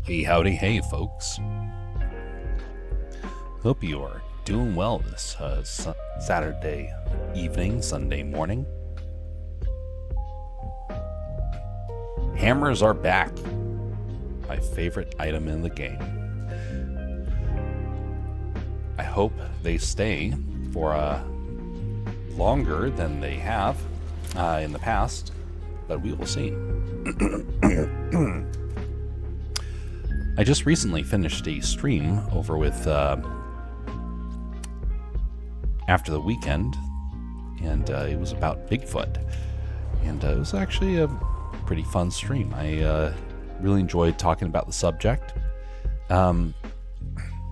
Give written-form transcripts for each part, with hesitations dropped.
Hey, howdy, hey, folks. Hope you are doing well this Saturday evening, Sunday morning. Hammers are back. My favorite item in the game. I hope they stay for longer than they have in the past, but we will see. I just recently finished a stream over with After the Weekend, and it was about Bigfoot, and it was actually a pretty fun stream. I really enjoyed talking about the subject,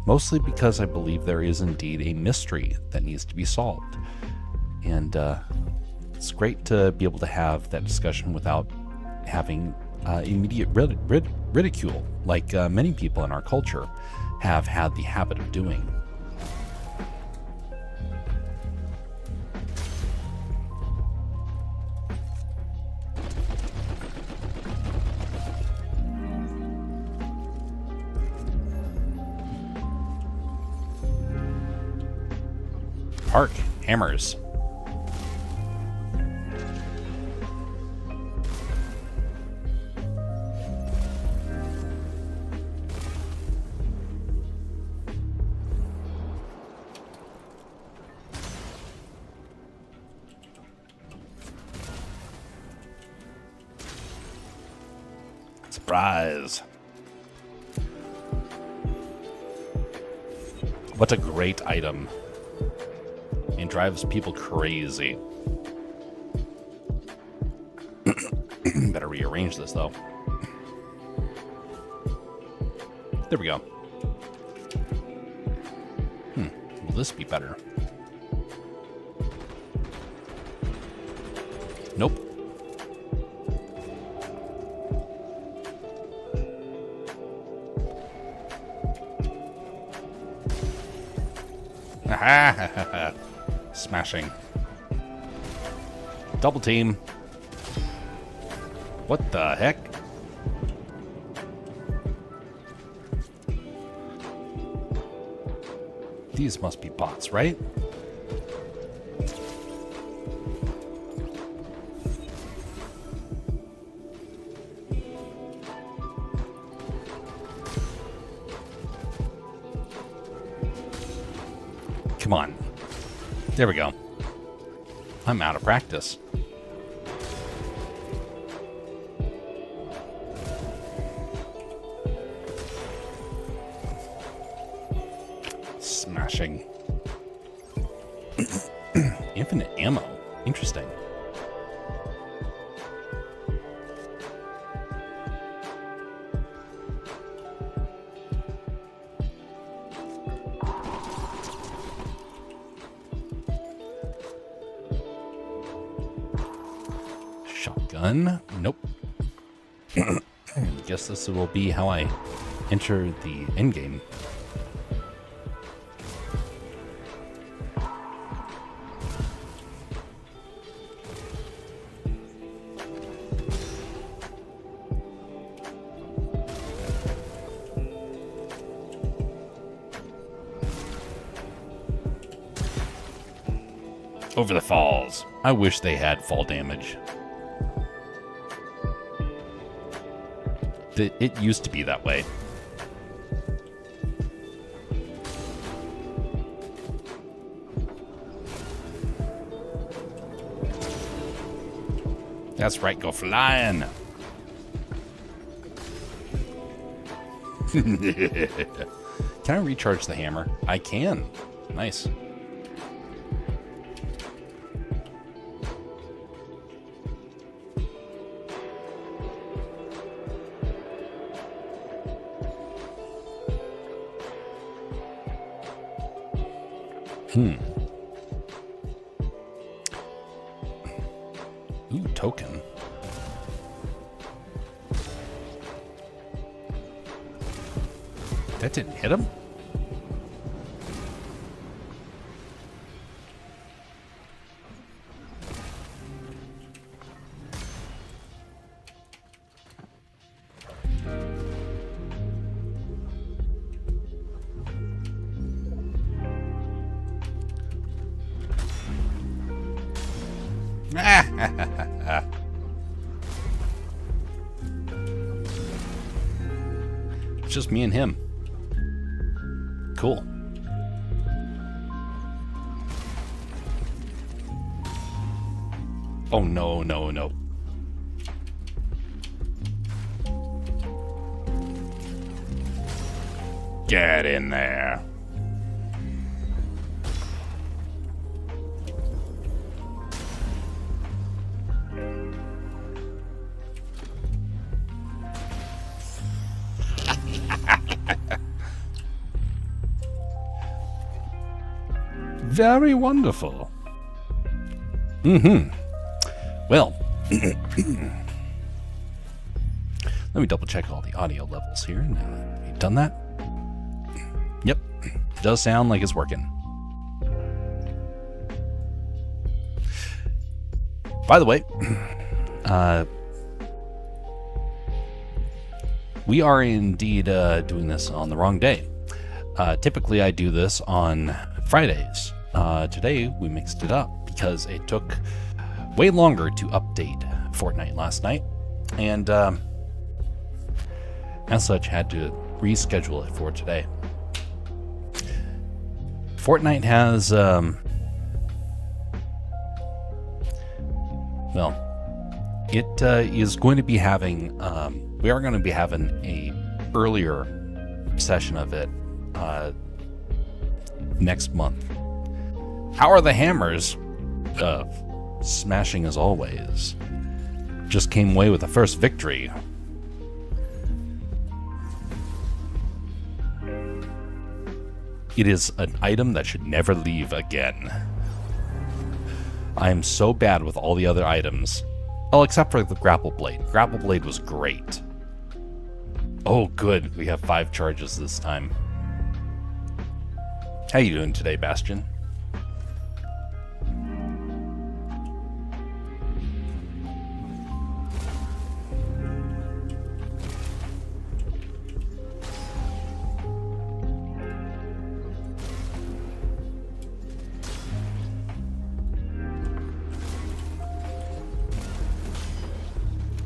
mostly because I believe there is indeed a mystery that needs to be solved, and it's great to be able to have that discussion without having immediate ridicule, like many people in our culture have had the habit of doing. Park hammers. Surprise. What a great item. And drives people crazy. Better rearrange this though. There we go. Will this be better? Nope. Smashing. Double team. What the heck? These must be bots, right? Come on. There we go. I'm out of practice. Smashing. Infinite ammo. Interesting. Shotgun. Nope. Guess this will be how I enter the endgame. Over the falls. I wish they had fall damage. It used to be that way. That's right, go flying. Can I recharge the hammer? I can. Nice. Ooh, token. That didn't hit him? It's just me and him. Cool. Oh, no, no, no. Get in there. Very wonderful. Mm-hmm. Well, let me double check all the audio levels here. You've done that? Yep. Does sound like it's working. By the way, we are indeed doing this on the wrong day. Typically, I do this on Fridays. Today, we mixed it up because it took way longer to update Fortnite last night, and as such, had to reschedule it for today. Fortnite has, well, it is going to be having, we are going to be having a earlier session of it next month. How are the hammers? Smashing as always. Just came away with the first victory. It is an item that should never leave again. I am so bad with all the other items. Well, except for the grapple blade. Grapple blade was great. Oh, good. We have 5 charges this time. How you doing today, Bastion?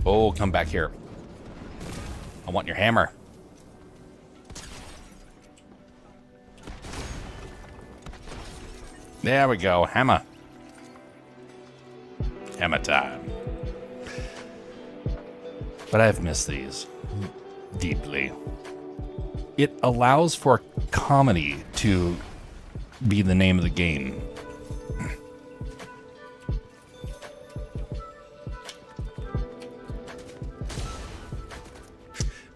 Oh, come back here. I want your hammer. There we go. Hammer. Hammer time. But I've missed these deeply. It allows for comedy to be the name of the game.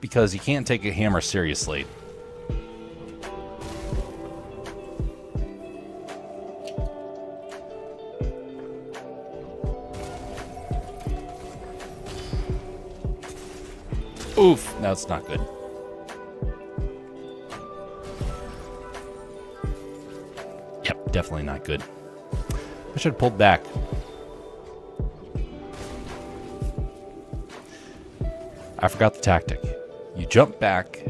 Because you can't take a hammer seriously. Oof, that's not good. Yep, definitely not good. I should have pulled back. I forgot the tactic. You jump back,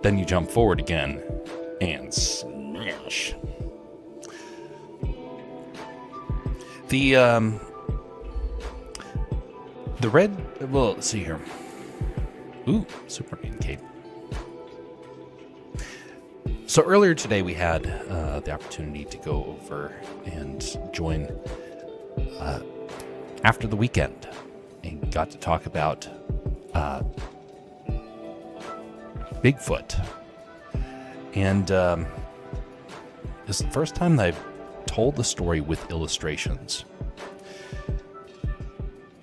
then you jump forward again, and smash. The red, well, let's see here. Ooh, Superman cape. So earlier today we had the opportunity to go over and join after the weekend and got to talk about Bigfoot. And this is the first time that I've told the story with illustrations.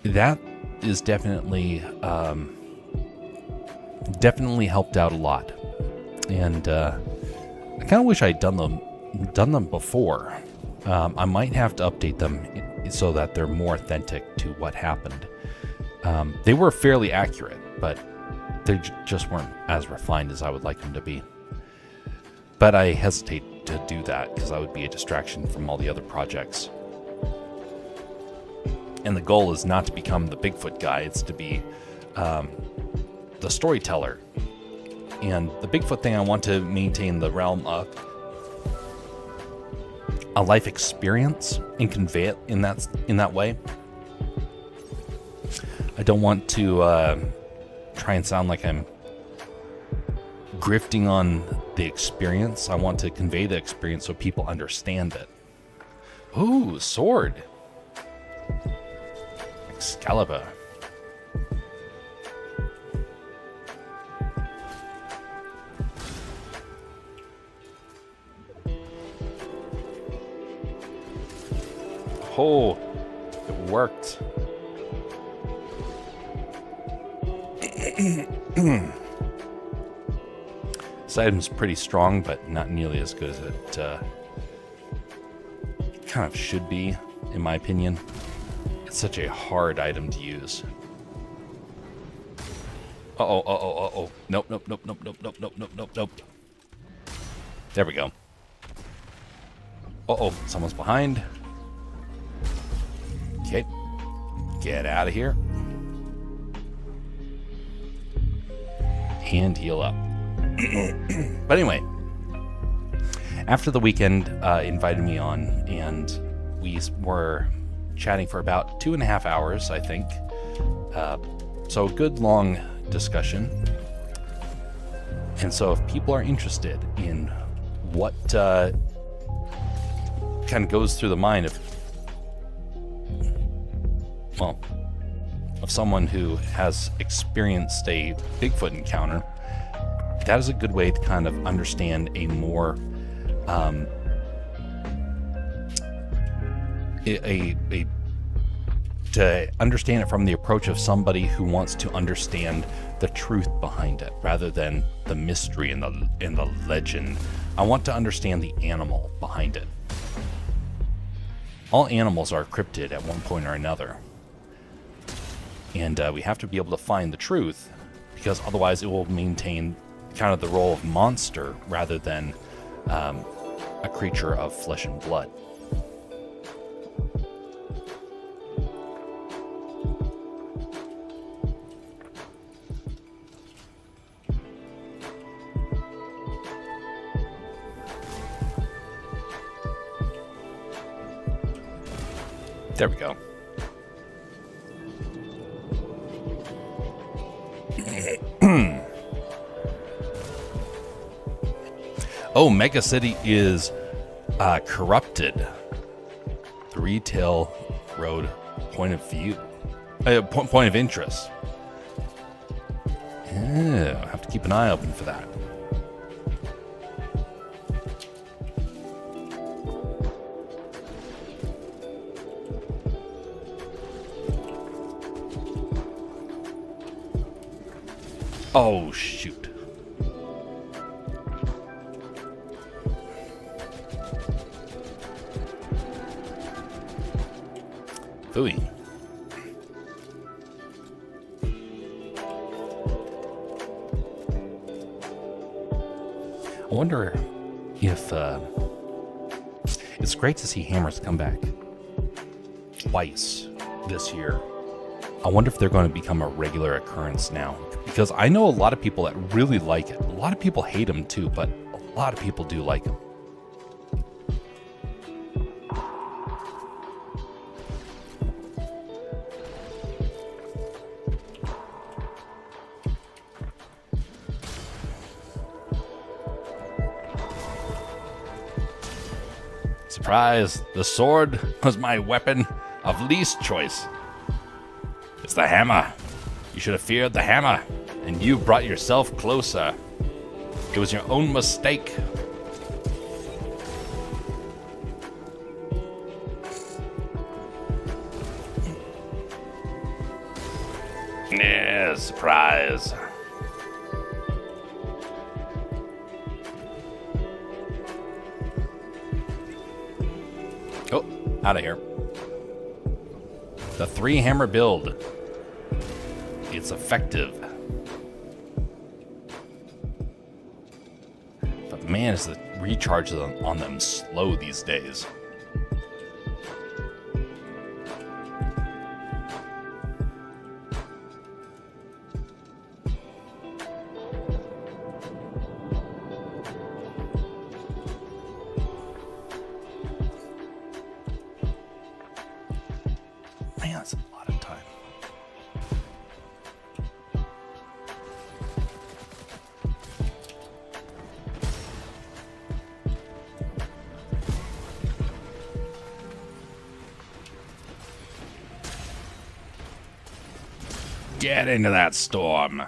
That is definitely helped out a lot. And I kind of wish I'd done them before. I might have to update them so that they're more authentic to what happened. They were fairly accurate, but they just weren't as refined as I would like them to be. But I hesitate to do that because that would be a distraction from all the other projects. And the goal is not to become the Bigfoot guy, it's to be the storyteller. And the Bigfoot thing, I want to maintain the realm of a life experience and convey it in that way. don't want to try and sound like I'm grifting on the experience. I want to convey the experience so people understand it. Ooh, sword. Excalibur. Oh, it worked. This item's pretty strong, but not nearly as good as it kind of should be, in my opinion. It's such a hard item to use. Uh-oh. Nope. There we go. Uh-oh, someone's behind. Okay, get out of here. And heal up. But anyway, after the weekend invited me on, and we were chatting for about 2.5 hours, I think. So a good long discussion. And so if people are interested in what kind of goes through the mind of, well, of someone who has experienced a Bigfoot encounter, that is a good way to kind of understand a more to understand it from the approach of somebody who wants to understand the truth behind it rather than the mystery and the legend. I want to understand the animal behind it. All animals are cryptid at one point or another. And we have to be able to find the truth, because otherwise it will maintain kind of the role of monster rather than a creature of flesh and blood. There we go. Oh, Mega City is corrupted. The retail road point of view, point of interest. Yeah, I'll have to keep an eye open for that. Oh, shoot. Phooey. I wonder if it's great to see hammers come back twice this year. I wonder if they're going to become a regular occurrence now, because I know a lot of people that really like it. A lot of people hate them too, but a lot of people do like them. Surprise! The sword was my weapon of least choice. It's the hammer. You should have feared the hammer, and you brought yourself closer. It was your own mistake. Yeah, surprise. Oh, out of here. The 3-hammer build. It's effective. But man, is the recharge on them slow these days. Man, that's a lot of time. Get into that storm.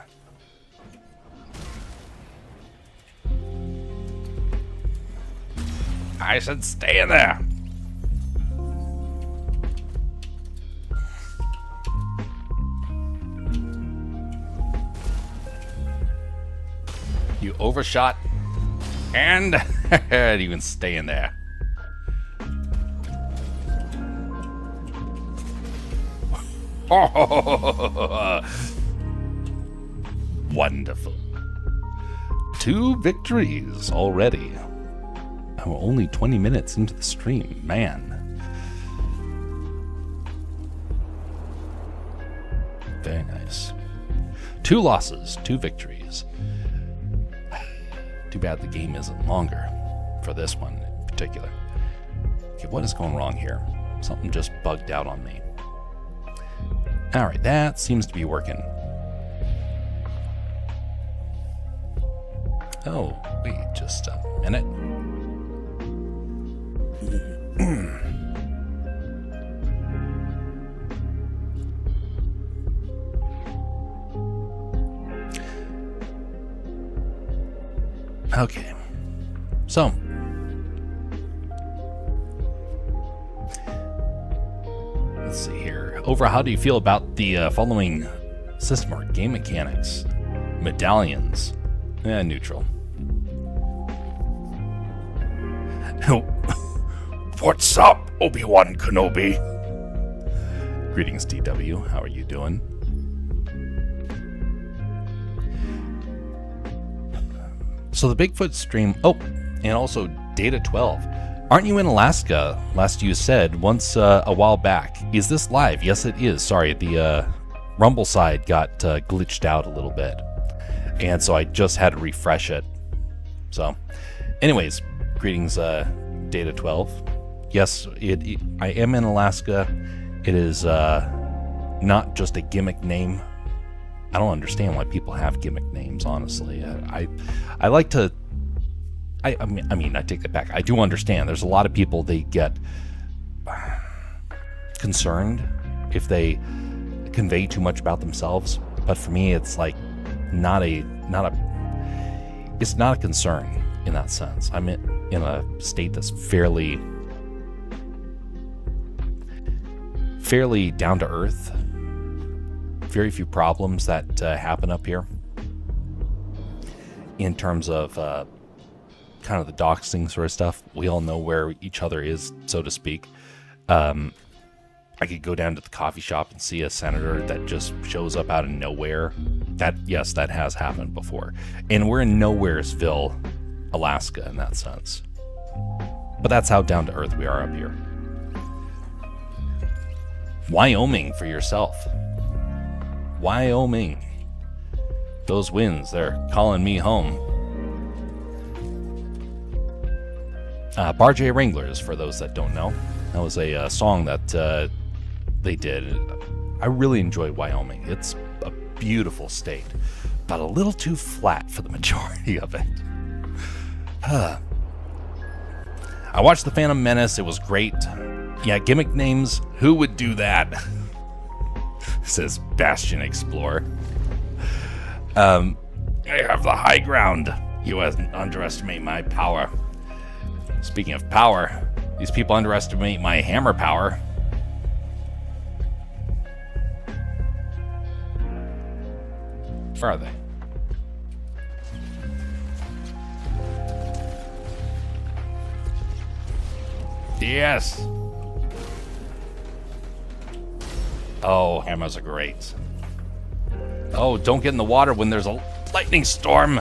I said stay in there. You overshot and you can stay in there. Wonderful. 2 victories already. I'm only 20 minutes into the stream, man. Very nice. 2 losses, 2 victories. Too bad the game isn't longer for this one in particular. Okay, what is going wrong here? Something just bugged out on me. All right, that seems to be working. Oh, wait just a minute. Okay, so let's see here. Overall, how do you feel about the following system or game mechanics? Medallions. Neutral. What's up, Obi-Wan Kenobi? Greetings, DW. How are you doing? So the Bigfoot stream. Oh, and also Data 12. Aren't you in Alaska? Last you said once a while back. Is this live? Yes, it is. Sorry, the Rumble side got glitched out a little bit, and so I just had to refresh it. So, anyways, greetings, Data 12. Yes, I am in Alaska. It is not just a gimmick name. I don't understand why people have gimmick names, honestly. I like to... I mean, I take that back. I do understand. There's a lot of people, they get concerned if they convey too much about themselves. But for me, it's like it's not a concern in that sense. I'm in a state that's fairly down to earth. Very few problems that happen up here in terms of kind of the doxing sort of stuff. We all know where each other is, so to speak. I could go down to the coffee shop and see a senator that just shows up out of nowhere. Yes, that has happened before. And we're in Nowheresville, Alaska in that sense. But that's how down to earth we are up here. Wyoming for yourself. Wyoming. Those winds, they're calling me home. Bar J Wranglers, for those that don't know. That was a song that they did. I really enjoy Wyoming. It's a beautiful state, but a little too flat for the majority of it. I watched The Phantom Menace. It was great. Yeah, gimmick names. Who would do that? Says Bastion Explorer. I have the high ground. You underestimate my power. Speaking of power, these people underestimate my hammer power. Where are they? Yes. Oh, hammers are great. Oh, don't get in the water when there's a lightning storm.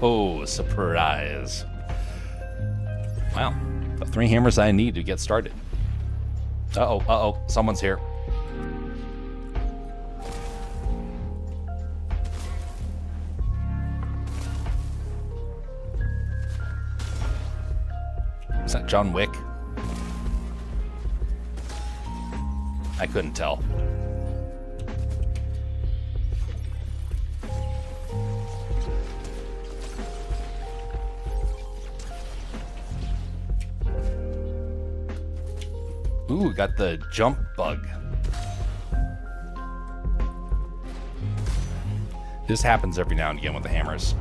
Oh, surprise. Wow, the 3 hammers I need to get started. Uh-oh, someone's here. Is that John Wick? I couldn't tell. Ooh, Ooh, got the jump bug. This happens every now and again with the hammers.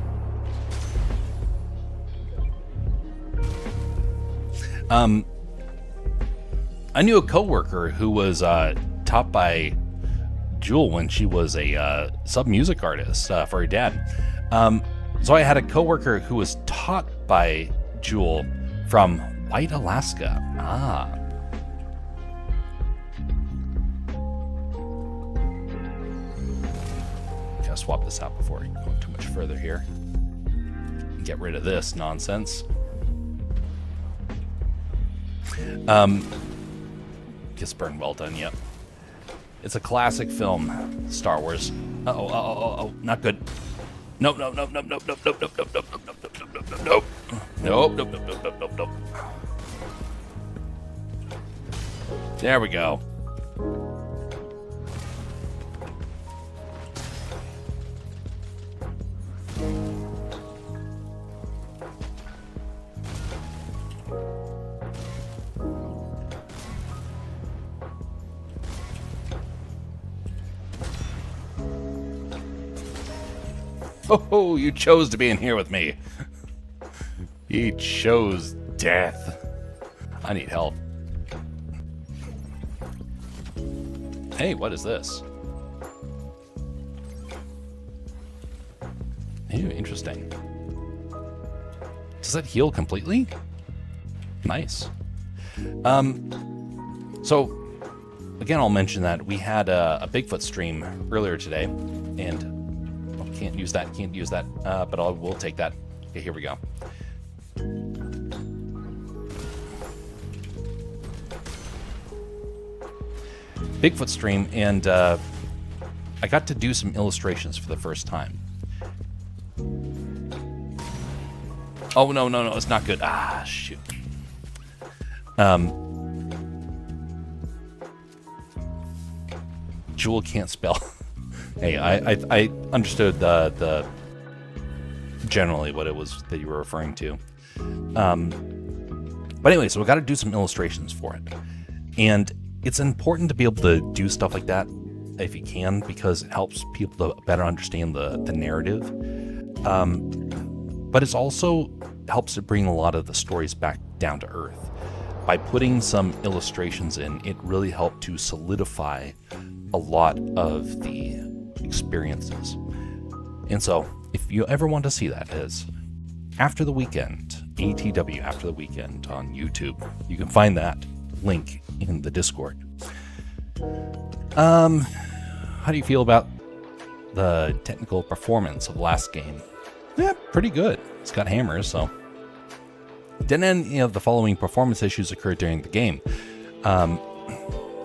I knew a coworker who was taught by Jewel when she was a sub music artist for her dad. So I had a coworker who was taught by Jewel from White, Alaska. Gotta swap this out before I go too much further here. Get rid of this nonsense. Gets burned well done, yep. It's a classic film, Star Wars. Oh, not good. Nope. There we go. Oh, you chose to be in here with me. He chose death. I need help. Hey, what is this? Ew, interesting. Does that heal completely? Nice. So, again, I'll mention that we had a Bigfoot stream earlier today, and can't use that, but we'll take that. Okay, here we go. Bigfoot stream, and I got to do some illustrations for the first time. Oh, no, it's not good. Shoot. Jewel can't spell. Hey, I understood the generally what it was that you were referring to. But anyway, so we got to do some illustrations for it. And it's important to be able to do stuff like that if you can, because it helps people to better understand the narrative. But it's also helps to bring a lot of the stories back down to earth. By putting some illustrations in, it really helped to solidify a lot of the experiences. And so, if you ever want to see that, is After the Weekend, ATW After the Weekend on YouTube. You can find that link in the Discord. How do you feel about the technical performance of last game? Yeah, pretty good. It's got hammers, so. Then, the following performance issues occurred during the game.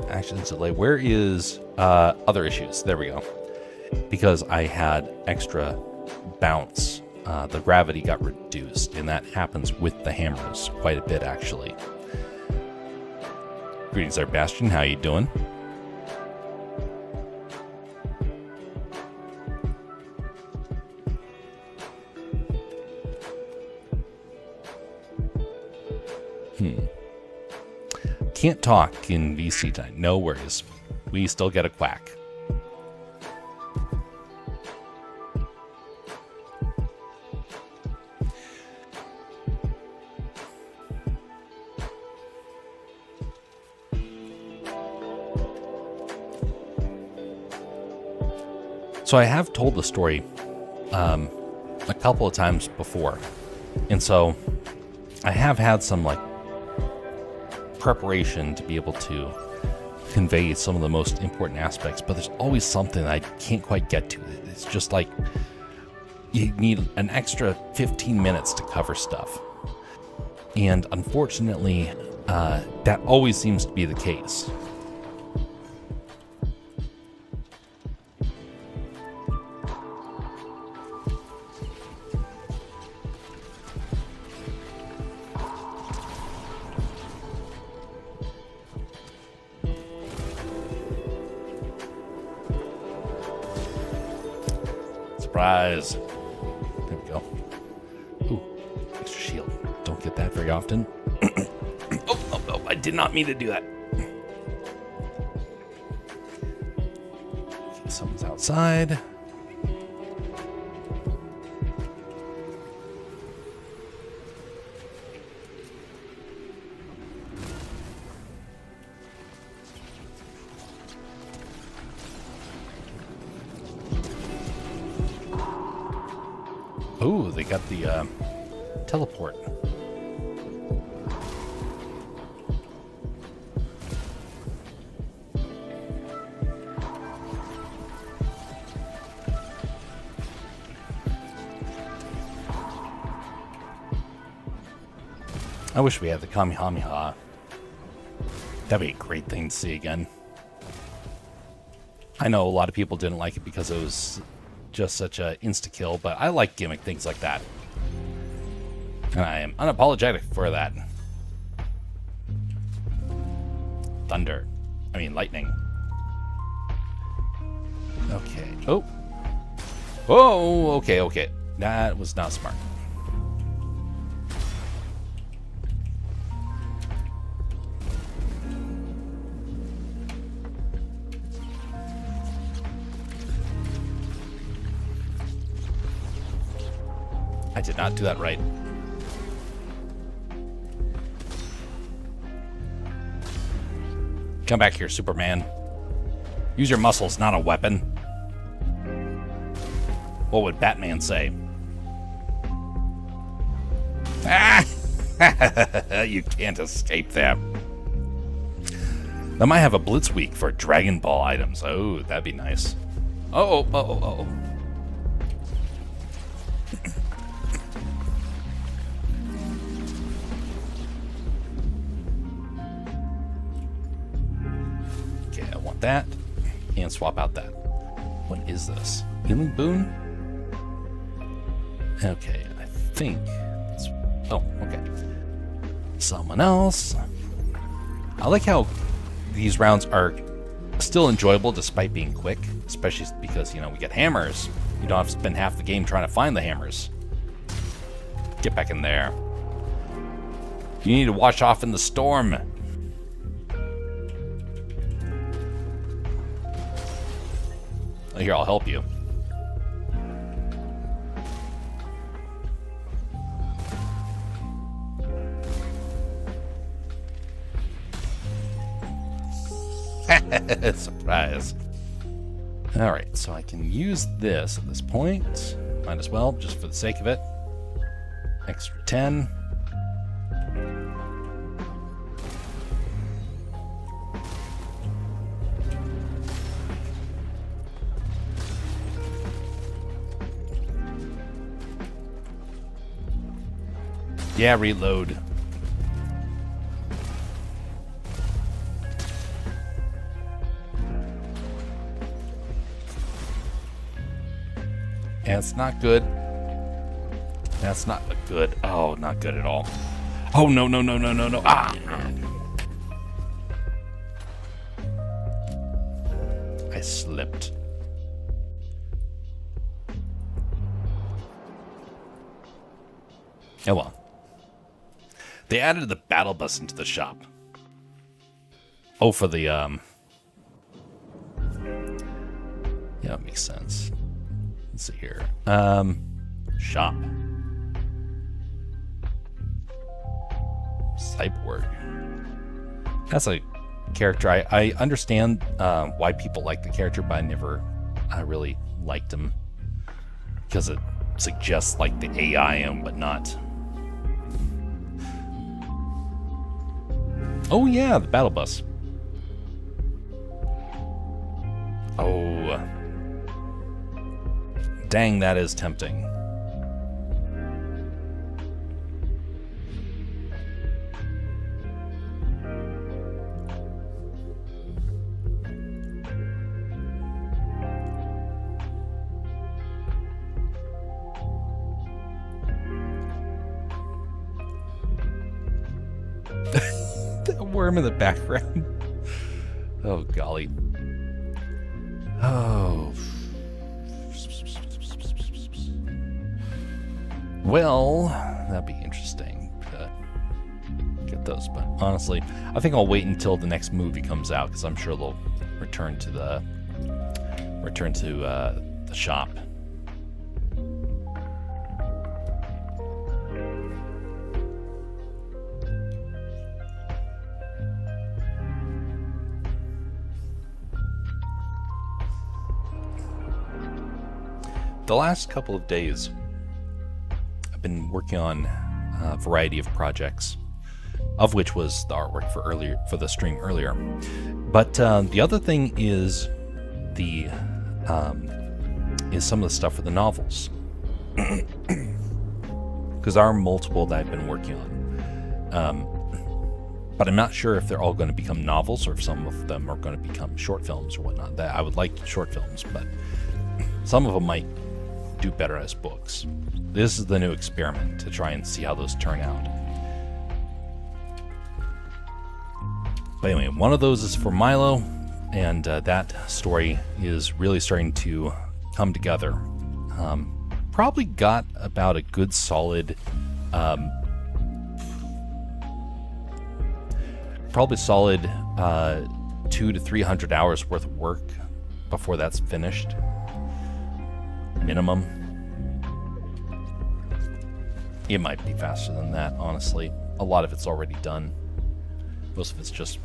Actions delay. Where is other issues? There we go. Because I had extra bounce, the gravity got reduced, and that happens with the hammers quite a bit, actually. Greetings there, Bastion. How you doing? Can't talk in VC time. No worries. We still get a quack. So I have told the story a couple of times before, and so I have had some preparation to be able to convey some of the most important aspects, but there's always something I can't quite get to. It's just like you need an extra 15 minutes to cover stuff, and unfortunately that always seems to be the case. Surprise. There we go. Ooh, extra shield. Don't get that very often. Oh, I did not mean to do that. Someone's outside. Oh, they got the teleport. I wish we had the Kamehameha. That'd be a great thing to see again. I know a lot of people didn't like it because it was just such a insta-kill, but I like gimmick things like that. And I am unapologetic for that. Thunder. I mean, lightning. Okay. Oh. Oh, okay, okay. That was not smart. I did not do that right. Come back here, Superman. Use your muscles, not a weapon. What would Batman say? Ah! You can't escape them. They might have a Blitz week for Dragon Ball items. Oh, that'd be nice. Oh, oh, oh, oh. Okay, I want that. And swap out that. What is this? Healing boon? Okay, I think it's... Oh, okay. Someone else. I like how these rounds are still enjoyable despite being quick, especially because, you know, we get hammers. You don't have to spend half the game trying to find the hammers. Get back in there. You need to wash off in the storm. Here, I'll help you. Surprise. Alright, so I can use this at this point. Might as well, just for the sake of it. Extra 10. Yeah, reload. That's not good. That's not good. Oh, not good at all. Oh, no, no, no, no, no, no. Ah! I slipped. Oh, well. They added the battle bus into the shop. Oh, for the, Yeah, it makes sense. Let's see here. Shop. Cyborg. That's a character. I understand why people like the character, but I really liked him. Because it suggests like the AI him, but not. Oh yeah, the battle bus. Oh. Dang, that is tempting. That worm in the background. Oh, golly. Oh. Well, that'd be interesting to get those, but honestly, I think I'll wait until the next movie comes out because I'm sure they'll return to the return to the shop. The last couple of days, I've been working on a variety of projects, of which was the artwork for the stream earlier. But the other thing is some of the stuff for the novels, because there are multiple that I've been working on. But I'm not sure if they're all going to become novels or if some of them are going to become short films or whatnot. That I would like short films, but some of them might do better as books. This is the new experiment to try and see how those turn out. But anyway, one of those is for Milo, and that story is really starting to come together. Probably got about a good solid, probably solid 200 to 300 hours worth of work before that's finished. Minimum. It might be faster than that, honestly. A lot of it's already done. Most of it's just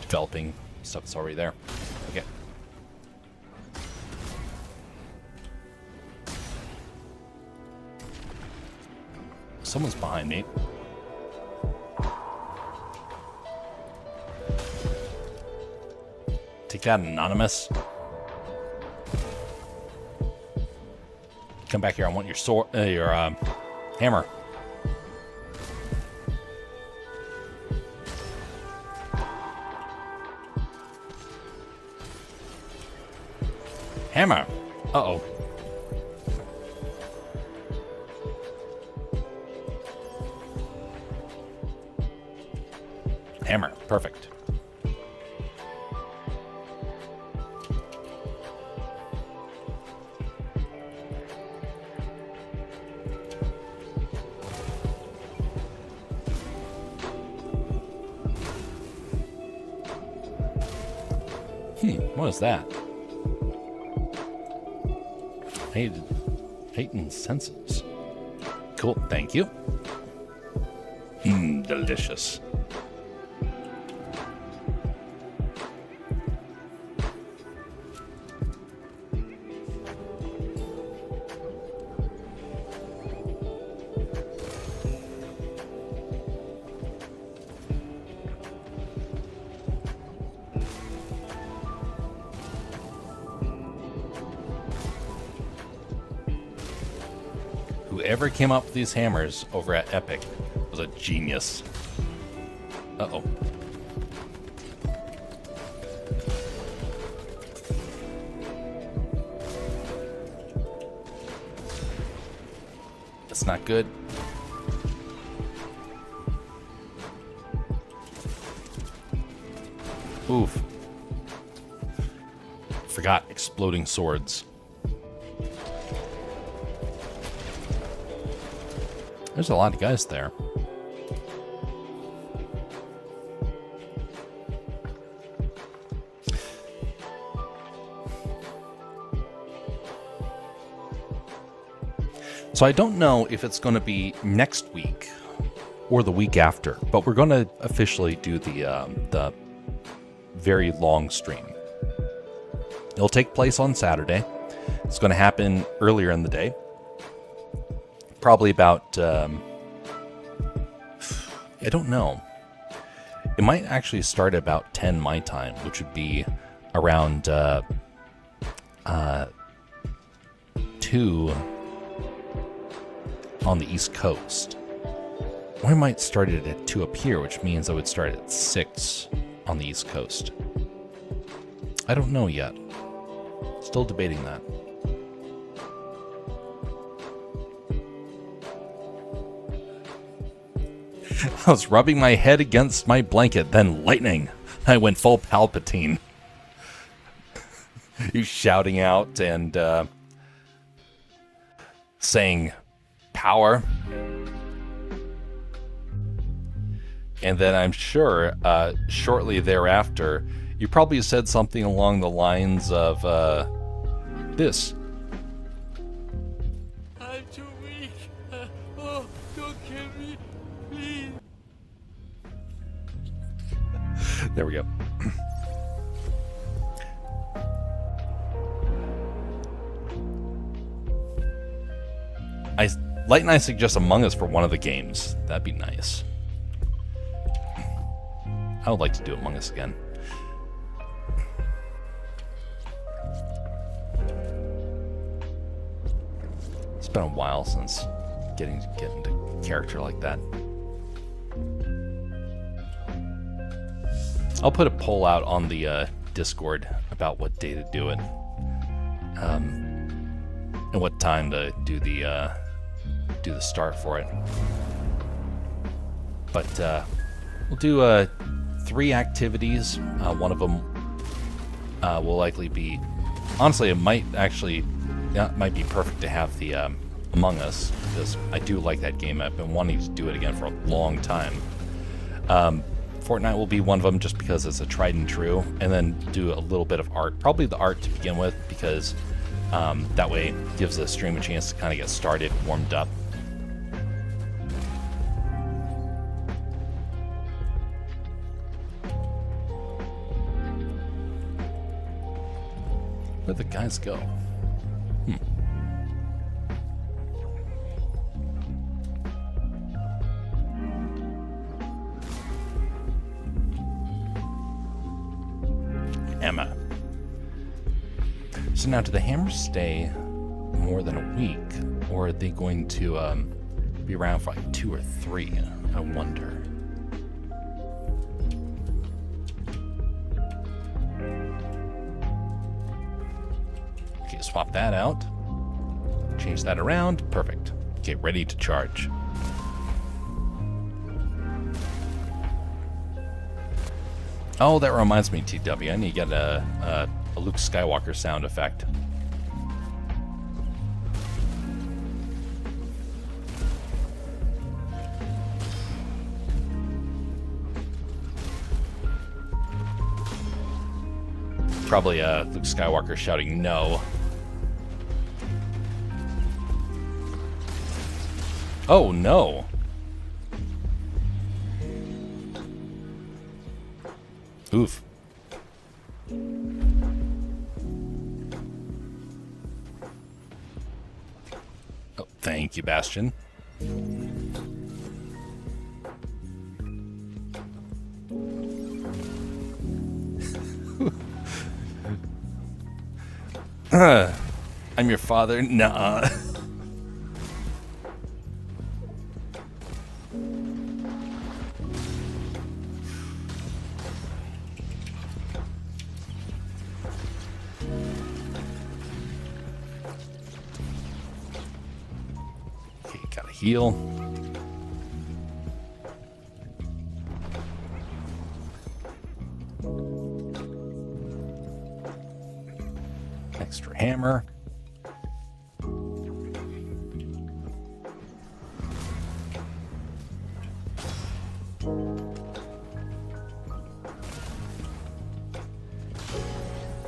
developing stuff that's already there. Okay. Someone's behind me. Take that, Anonymous. Come back here. I want your sword, your hammer. Hammer. Uh-oh. Hammer. Perfect. What is that? Heightened senses. Cool, thank you. Delicious. Whoever came up with these hammers over at Epic was a genius. Uh-oh. That's not good. Oof. Forgot exploding swords. There's a lot of guys there. So I don't know if it's going to be next week or the week after, but we're going to officially do the very long stream. It'll take place on Saturday. It's going to happen earlier in the day. Probably about, I don't know. It might actually start at about 10 my time, which would be around 2 on the East Coast. Or I might start it at 2 up here, which means I would start at 6 on the East Coast. I don't know yet. Still debating that. I was rubbing my head against my blanket, then lightning. I went full Palpatine. You shouting out and saying power. And then I'm sure shortly thereafter, You probably said something along the lines of this. I'm too weak. Oh, don't kill me, please. There we go. Light and I suggest Among Us for one of the games. That'd be nice. I would like to do Among Us again. It's been a while since getting into a character like that. I'll put a poll out on the Discord about what day to do it, and what time to do the start for it. But we'll do 3 activities. One of them will likely be. Honestly, it might be perfect to have the Among Us, because I do like that game. I've been wanting to do it again for a long time. Fortnite will be one of them, just because it's a tried and true, and then do a little bit of art, probably the art to begin with, because that way it gives the stream a chance to kind of get started, warmed up. Where'd the guys go? Emma. So now, do the hammers stay more than a week, or are they going to be around for like 2 or 3? I wonder. Okay, swap that out. Change that around. Perfect. Okay, ready to charge. Oh, that reminds me, TW. I need to get a Luke Skywalker sound effect. Probably Luke Skywalker shouting no. Oh, no. Oof. Oh, thank you, Bastion. I'm your father? Nuh-uh. Okay, gotta heal. Extra hammer.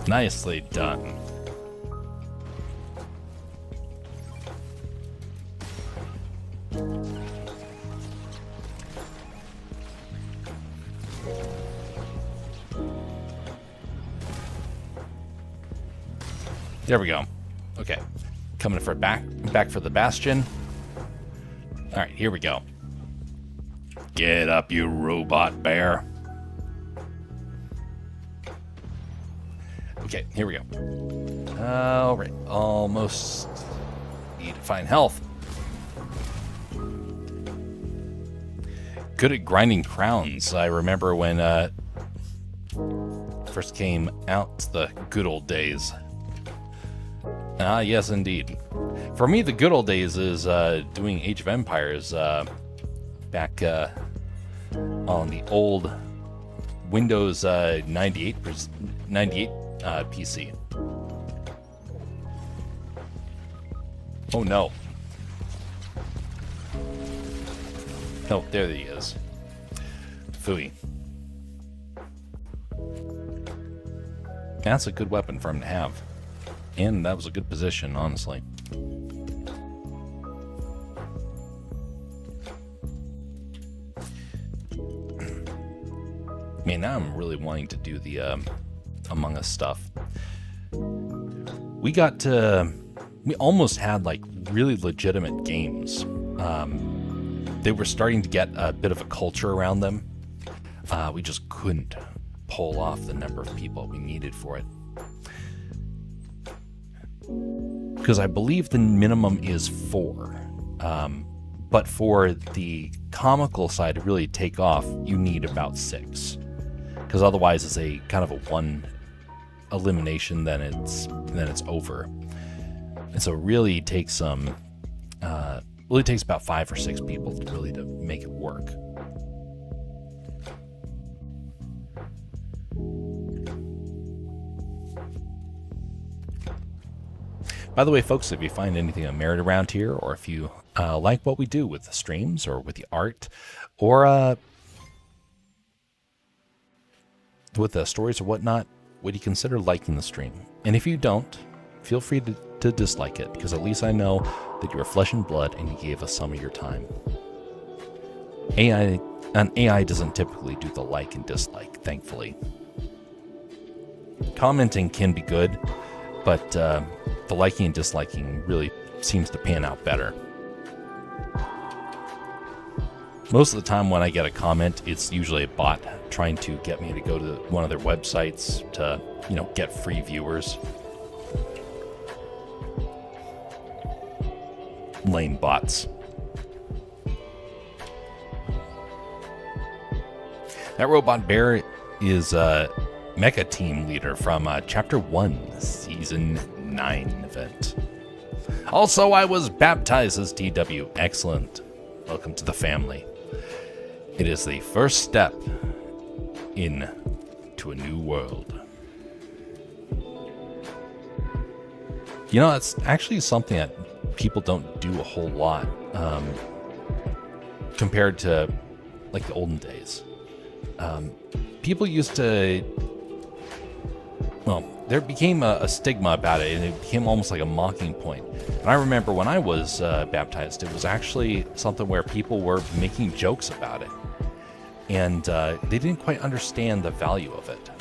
Nicely done. There we go. Okay. Coming for back for the Bastion. All right, here we go. Get up, you robot bear. Okay, here we go. All right, almost need to find health. Good at grinding crowns. I remember when first came out, the good old days. Ah, yes, indeed. For me, the good old days is doing Age of Empires back on the old Windows 98 PC. Oh no. Oh, there he is. Phooey. That's a good weapon for him to have. And that was a good position, honestly. Man, now I'm really wanting to do the Among Us stuff. We almost had like really legitimate games. They were starting to get a bit of a culture around them. We just couldn't pull off the number of people we needed for it. Because I believe the minimum is 4. But for the comical side to really take off, you need about 6. Because otherwise it's a kind of a one elimination, then it's over. And so it really takes about 5 or 6 people to make it work. By the way, folks, if you find anything of merit around here, or if you like what we do with the streams or with the art, or with the stories or whatnot, would you consider liking the stream? And if you don't, feel free to dislike it, because at least I know that you're flesh and blood and you gave us some of your time. AI doesn't typically do the like and dislike, thankfully. Commenting can be good, but the liking and disliking really seems to pan out better. Most of the time when I get a comment, it's usually a bot trying to get me to go to one of their websites to, get free viewers. Lame bots. That robot bear is a mecha team leader from Chapter 1, Season 9 event. Also, I was baptized as TW. Excellent. Welcome to the family. It is the first step into a new world. That's actually something that people don't do a whole lot compared to like the olden days. People used to, there became a stigma about it, and it became almost like a mocking point. And I remember when I was baptized, it was actually something where people were making jokes about it. And they didn't quite understand the value of it.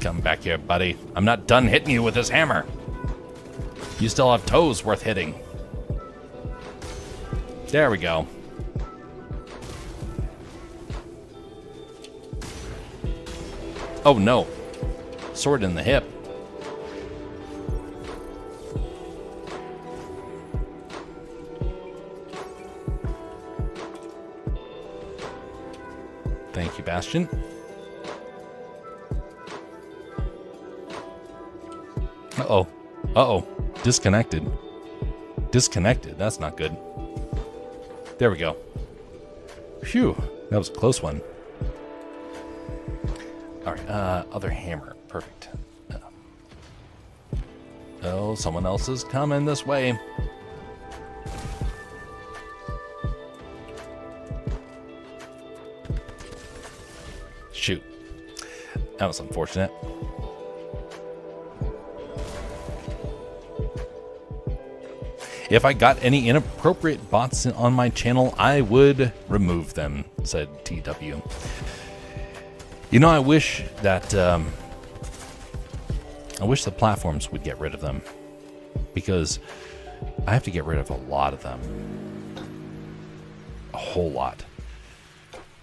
Come back here, buddy. I'm not done hitting you with this hammer. You still have toes worth hitting. There we go. Oh no. Sword in the hip. Thank you, Bastion. Uh-oh. Uh-oh. Disconnected. Disconnected. That's not good. There we go. Phew. That was a close one. Alright, other hammer. Perfect. Oh, someone else is coming this way. Shoot. That was unfortunate. If I got any inappropriate bots on my channel, I would remove them, said TW. I wish that, I wish the platforms would get rid of them, because I have to get rid of a lot of them. A whole lot.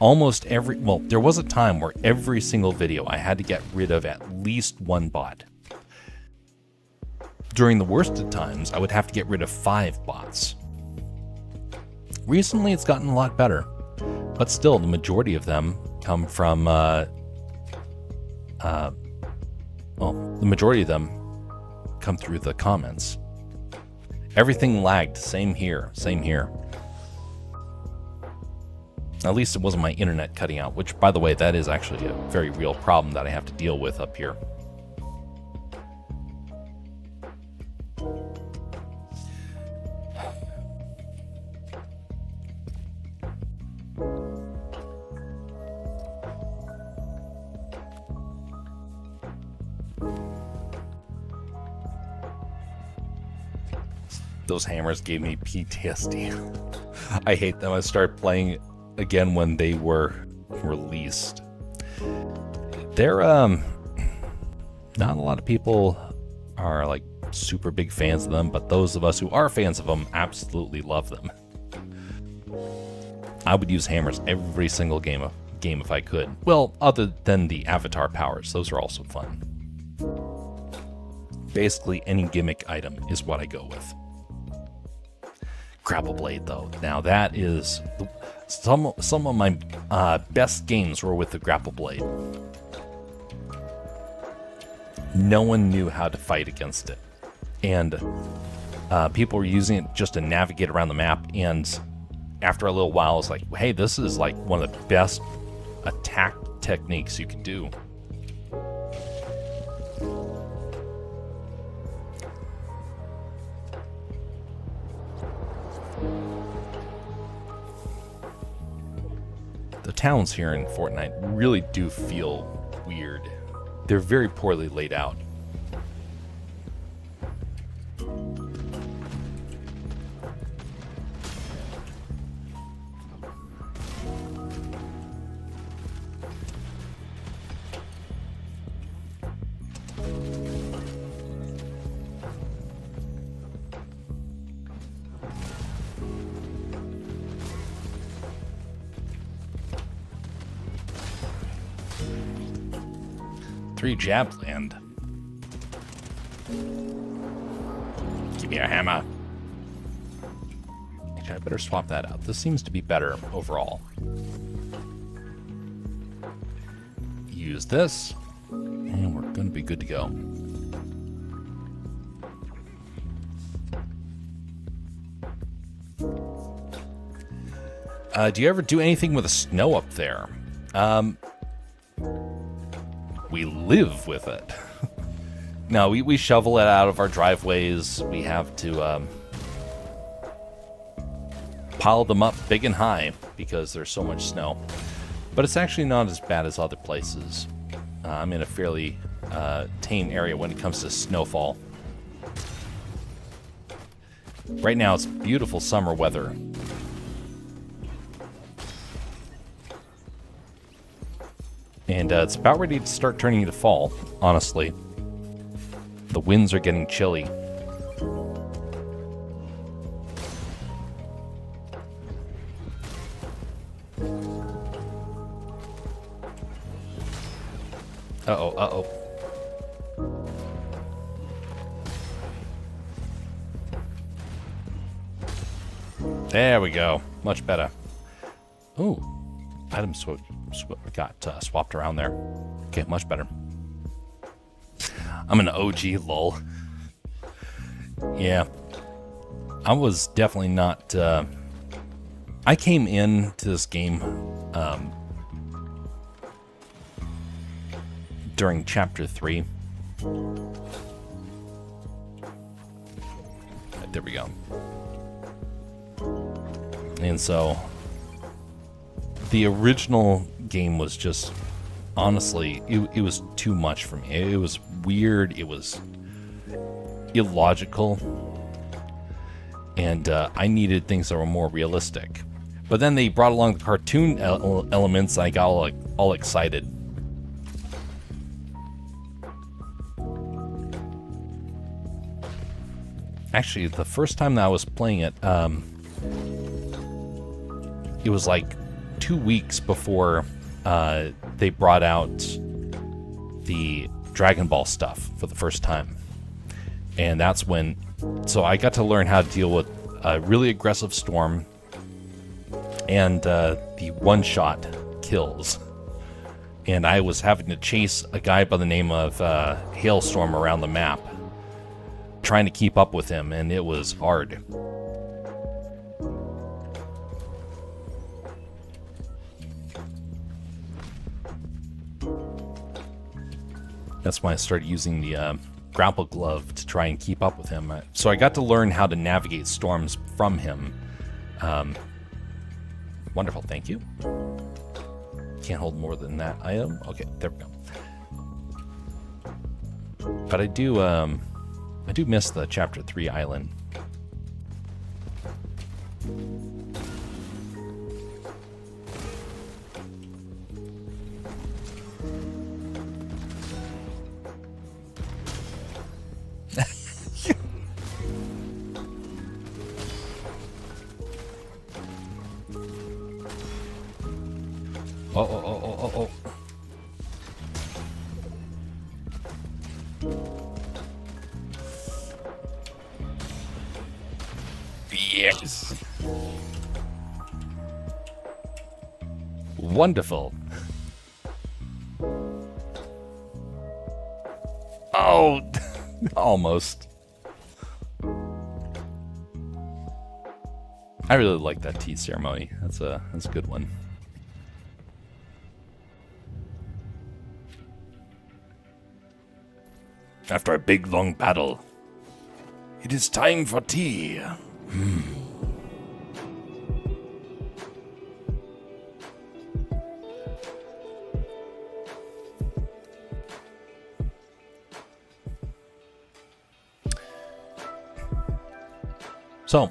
Almost there was a time where every single video I had to get rid of at least one bot. During the worst of times, I would have to get rid of 5 bots. Recently, it's gotten a lot better, but still, the majority of them come from, the majority of them come through the comments. Everything lagged. Same here. Same here. At least it wasn't my internet cutting out, which, by the way, that is actually a very real problem that I have to deal with up here. Those hammers gave me PTSD. I hate them. I started playing again when they were released. They're not a lot of people are like super big fans of them, but those of us who are fans of them absolutely love them. I would use hammers every single game if I could. Well, other than the avatar powers, those are also fun. Basically, any gimmick item is what I go with. Grapple blade, though. Now that is some of my best games were with the grapple blade. No one knew how to fight against it, and people were using it just to navigate around the map. And after a little while, it's like, hey, this is like one of the best attack techniques you can do. The towns here in Fortnite really do feel weird. They're very poorly laid out. Three jabs land. Give me a hammer. Actually, I better swap that out. This seems to be better overall. Use this, and we're going to be good to go. Do you ever do anything with the snow up there? We live with it. No, we shovel it out of our driveways. We have to pile them up big and high because there's so much snow. But it's actually not as bad as other places. I'm in a fairly tame area when it comes to snowfall. Right now it's beautiful summer weather. And it's about ready to start turning into fall, honestly. The winds are getting chilly. Uh-oh, uh-oh. There we go. Much better. Ooh. Item got swapped around there. Okay, much better. I'm an OG lol. Yeah. I was definitely not... I came into this game during Chapter 3. There we go. And so... the original game was just, honestly, it was too much for me. It was weird, it was illogical, and I needed things that were more realistic. But then they brought along the cartoon elements, and I got all excited. Actually, the first time that I was playing it, it was like 2 weeks before they brought out the Dragon Ball stuff for the first time. And that's when... so I got to learn how to deal with a really aggressive storm and the one-shot kills. And I was having to chase a guy by the name of Hailstorm around the map, trying to keep up with him, and it was hard. That's when I started using the grapple glove to try and keep up with him. So I got to learn how to navigate storms from him. Wonderful, thank you. Can't hold more than that item. Okay, there we go. But I do miss the Chapter 3 island. Oh. Yes. Wonderful. Oh, almost. I really like that tea ceremony. That's a good one. After a big long battle, it is time for tea. So,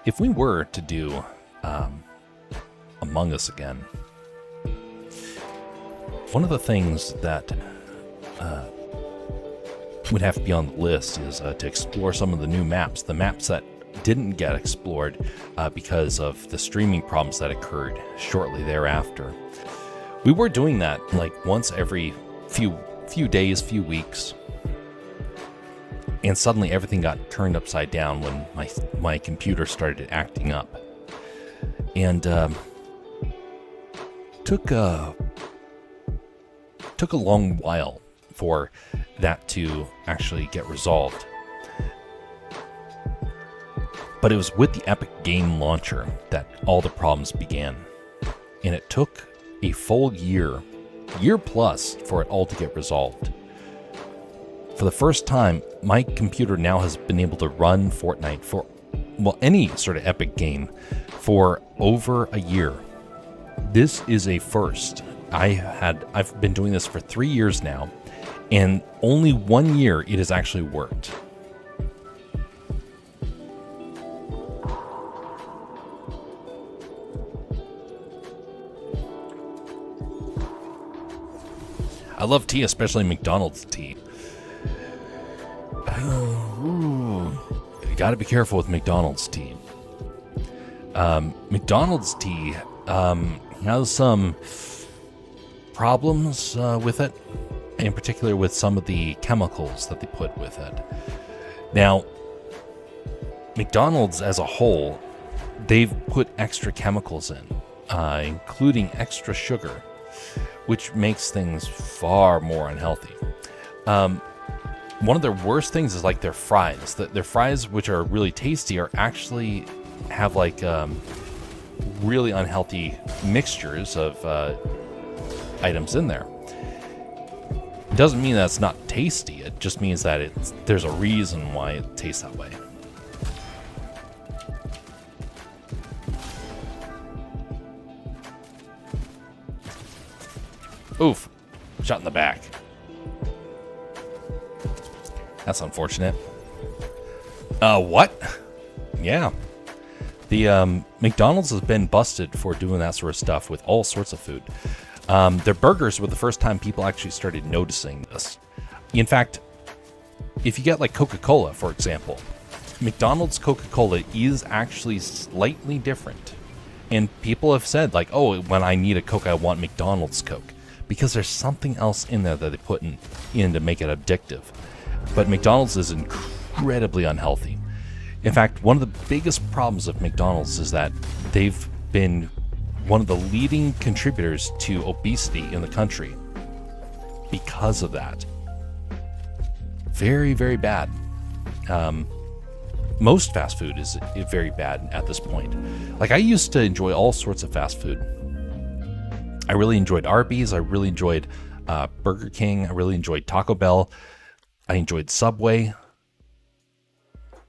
if we were to do Among Us again, one of the things that would have to be on the list is to explore some of the new maps, the maps that didn't get explored because of the streaming problems that occurred shortly thereafter. We were doing that like once every few days, few weeks. And suddenly everything got turned upside down when my computer started acting up. And took a long while for that to actually get resolved. But it was with the Epic Game Launcher that all the problems began. And it took a full year plus, for it all to get resolved. For the first time, my computer now has been able to run Fortnite for, well, any sort of Epic game for over a year. This is a first. I've been doing this for 3 years now, and only 1 year it has actually worked. I love tea, especially McDonald's tea. You gotta be careful with McDonald's tea. McDonald's tea has some problems with it, in particular with some of the chemicals that they put with it. Now, McDonald's as a whole, they've put extra chemicals in, including extra sugar, which makes things far more unhealthy. One of their worst things is like their fries. Their fries, which are really tasty, are actually have like really unhealthy mixtures of items in there. It doesn't mean that it's not tasty. It just means that there's a reason why it tastes that way. Oof. Shot in the back. That's unfortunate. What? Yeah. The McDonald's has been busted for doing that sort of stuff with all sorts of food. Their burgers were the first time people actually started noticing this. In fact, if you get like Coca-Cola, for example, McDonald's Coca-Cola is actually slightly different. And people have said like, oh, when I need a Coke, I want McDonald's Coke. Because there's something else in there that they put in to make it addictive. But McDonald's is incredibly unhealthy. In fact, one of the biggest problems of McDonald's is that they've been one of the leading contributors to obesity in the country because of that. Very, very bad. Most fast food is very bad at this point. Like, I used to enjoy all sorts of fast food. I really enjoyed Arby's. I really enjoyed Burger King. I really enjoyed Taco Bell. I enjoyed Subway,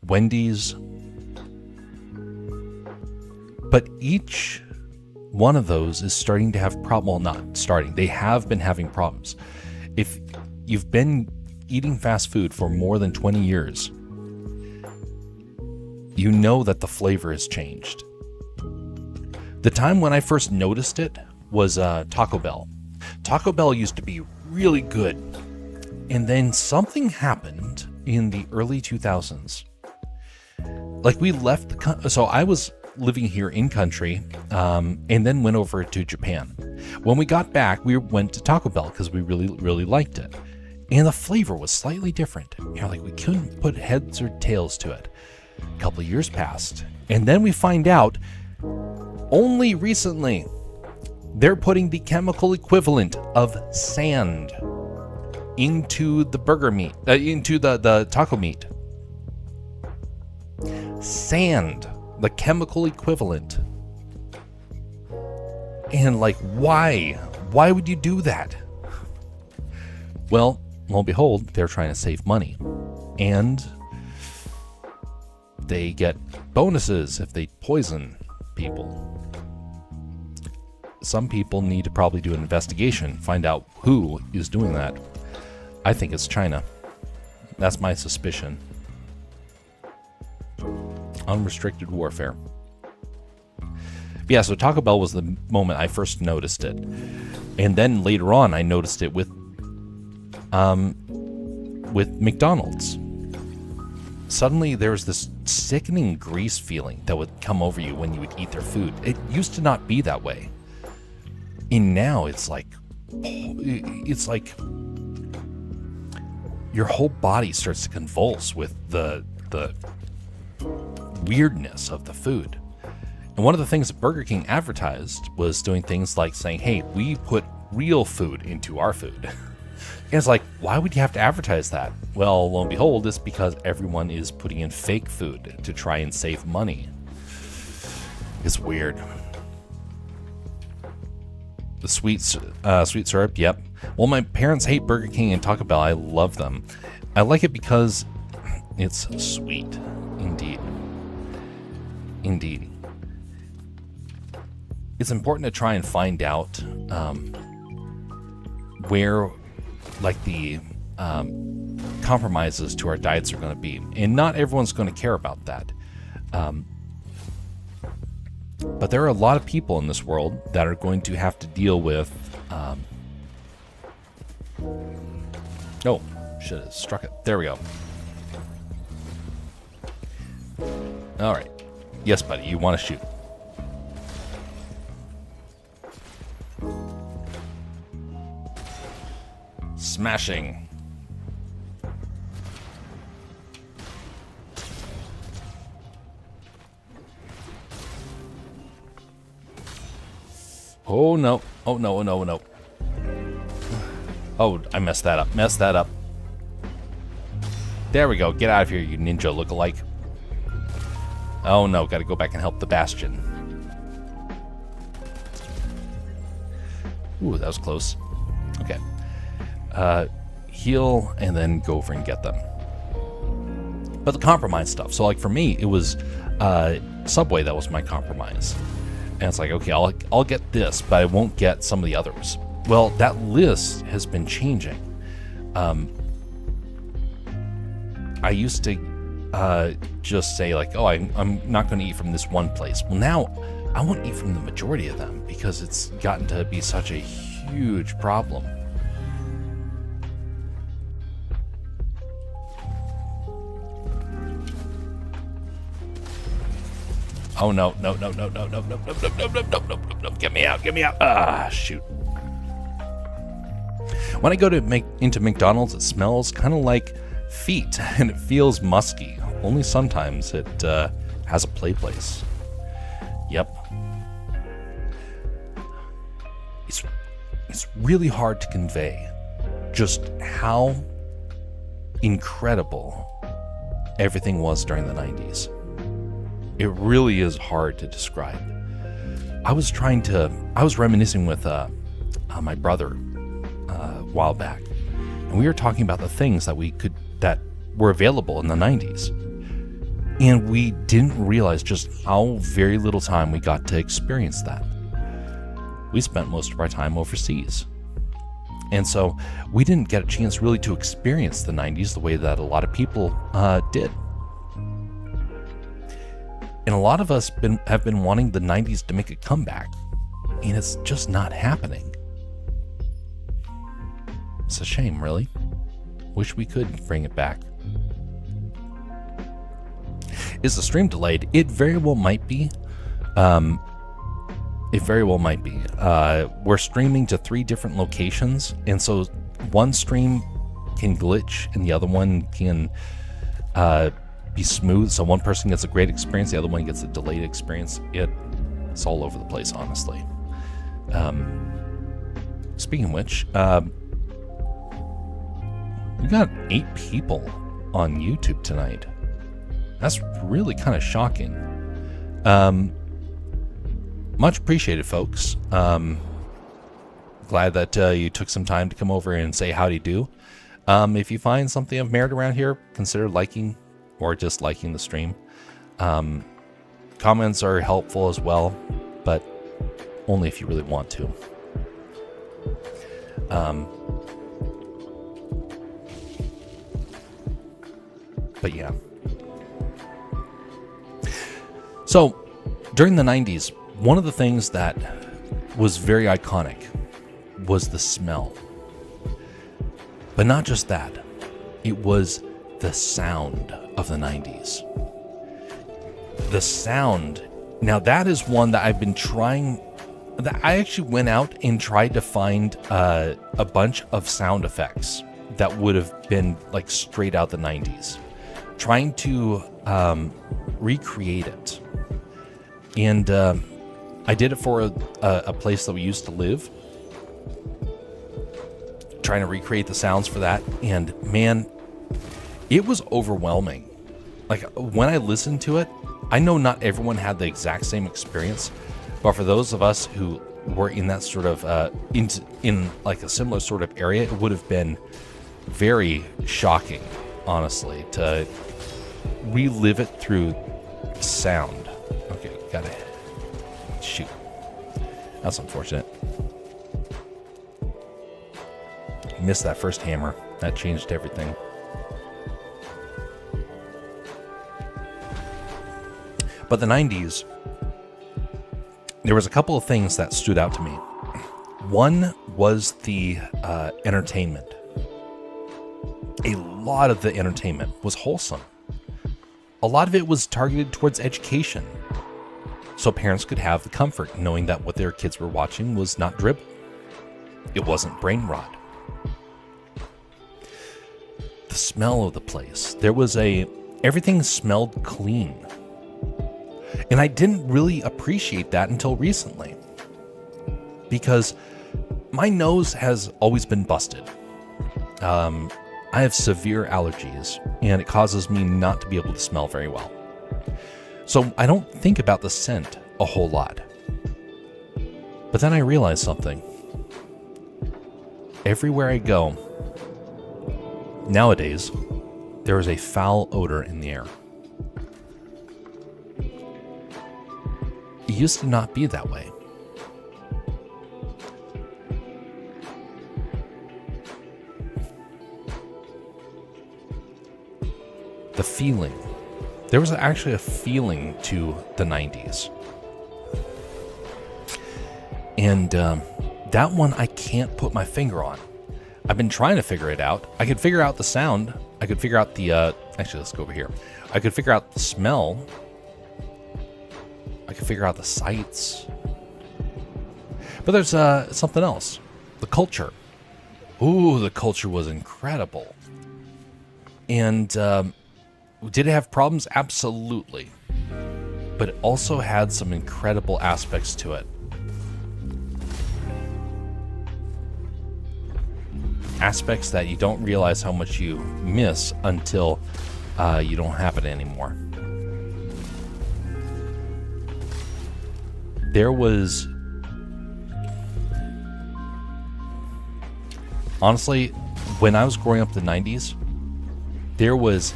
Wendy's. But each one of those is starting to have well, not starting. They have been having problems. If you've been eating fast food for more than 20 years, you know that the flavor has changed. The time when I first noticed it was Taco Bell. Taco Bell used to be really good, and then something happened in the early 2000s. Like, we left so I was living here in country, and then went over to Japan. When we got back, we went to Taco Bell because we really liked it, and the flavor was slightly different. Like, we couldn't put heads or tails to it. A couple of years passed, and then we find out only recently they're putting the chemical equivalent of sand into the burger meat, into the taco meat. Sand, the chemical equivalent. And like, why? Why would you do that? Well, lo and behold, they're trying to save money. And they get bonuses if they poison people. Some people need to probably do an investigation, find out who is doing that. I think it's China. That's my suspicion. Unrestricted warfare. Yeah, so Taco Bell was the moment I first noticed it. And then later on, I noticed it with McDonald's. Suddenly, there was this sickening grease feeling that would come over you when you would eat their food. It used to not be that way. And now it's like your whole body starts to convulse with the weirdness of the food. And one of the things that Burger King advertised was doing things like saying, hey, we put real food into our food. And it's like, why would you have to advertise that? Well, lo and behold, it's because everyone is putting in fake food to try and save money. It's weird. The sweet syrup, yep. Well, my parents hate Burger King and Taco Bell. I love them. I like it because it's sweet. Indeed. Indeed. It's important to try and find out where, like, the compromises to our diets are going to be. And not everyone's going to care about that. But there are a lot of people in this world that are going to have to deal with... oh, should have struck it. There we go. All right. Yes, buddy, you want to shoot. Smashing. Oh no. Oh no, oh no, oh no. Oh, I messed that up. Messed that up. There we go. Get out of here, you ninja lookalike. Oh no, gotta go back and help the Bastion. Ooh, that was close. Okay. Heal and then go over and get them. But the compromise stuff. So like for me, it was Subway that was my compromise. And it's like, okay, I'll get this, but I won't get some of the others. Well, that list has been changing. I used to just say like, oh, I'm not going to eat from this one place. Well, now I want to eat from the majority of them because it's gotten to be such a huge problem. Oh no, no, no, no, no, no, no, no, no, no, no, no, no, no, no, get me out, get me out. Ah, shoot. When I go to into McDonald's, it smells kind of like feet and it feels musky. Only sometimes it has a play place. Yep. It's really hard to convey just how incredible everything was during the 90s. It really is hard to describe. I was reminiscing with my brother a while back, and we were talking about the things that were available in the 90s. And we didn't realize just how very little time we got to experience that. we spent most of our time overseas. And so we didn't get a chance really to experience the 90s the way that a lot of people did. And a lot of us have been wanting the 90s to make a comeback, and it's just not happening. It's a shame, really. Wish we could bring it back. Is the stream delayed? It very well might be. It very well might be. We're streaming to 3 different locations, and so one stream can glitch and the other one can be smooth. So one person gets a great experience, the other one gets a delayed experience. It's all over the place, honestly. Speaking of which, we got 8 people on YouTube tonight. That's really kind of shocking. Much appreciated, folks. Glad that you took some time to come over and say howdy do. If you find something of merit around here, consider liking or disliking the stream. Comments are helpful as well, but only if you really want to. But yeah. So, during the 90s, one of the things that was very iconic was the smell. But not just that. It was the sound of the 90s. The sound. Now that is one that I've been trying. That I actually went out and tried to find a bunch of sound effects that would have been like straight out the 90s. Trying to recreate it. And I did it for a place that we used to live. Trying to recreate the sounds for that. And man, it was overwhelming. Like when I listened to it, I know not everyone had the exact same experience, but for those of us who were in that sort of in like a similar sort of area, it would have been very shocking, honestly, to relive it through sound. Okay, gotta shoot. That's unfortunate. Missed that first hammer. That changed everything. But the 90s, there was a couple of things that stood out to me. One was the entertainment. A lot of the entertainment was wholesome. A lot of it was targeted towards education, so parents could have the comfort knowing that what their kids were watching was not dribble. It wasn't brain rot. The smell of the place. Everything smelled clean. And I didn't really appreciate that until recently, because my nose has always been busted. I have severe allergies, and it causes me not to be able to smell very well. So I don't think about the scent a whole lot. But then I realized something. Everywhere I go, nowadays, there is a foul odor in the air. It used to not be that way. The feeling. There was actually a feeling to the 90s. And that one I can't put my finger on. I've been trying to figure it out. I could figure out the sound. I could figure out the... actually, let's go over here. I could figure out the smell. I could figure out the sights. But there's something else. The culture. Ooh, the culture was incredible. And did it have problems? Absolutely. But it also had some incredible aspects to it. Aspects that you don't realize how much you miss until you don't have it anymore. There was... Honestly, when I was growing up in the 90s, there was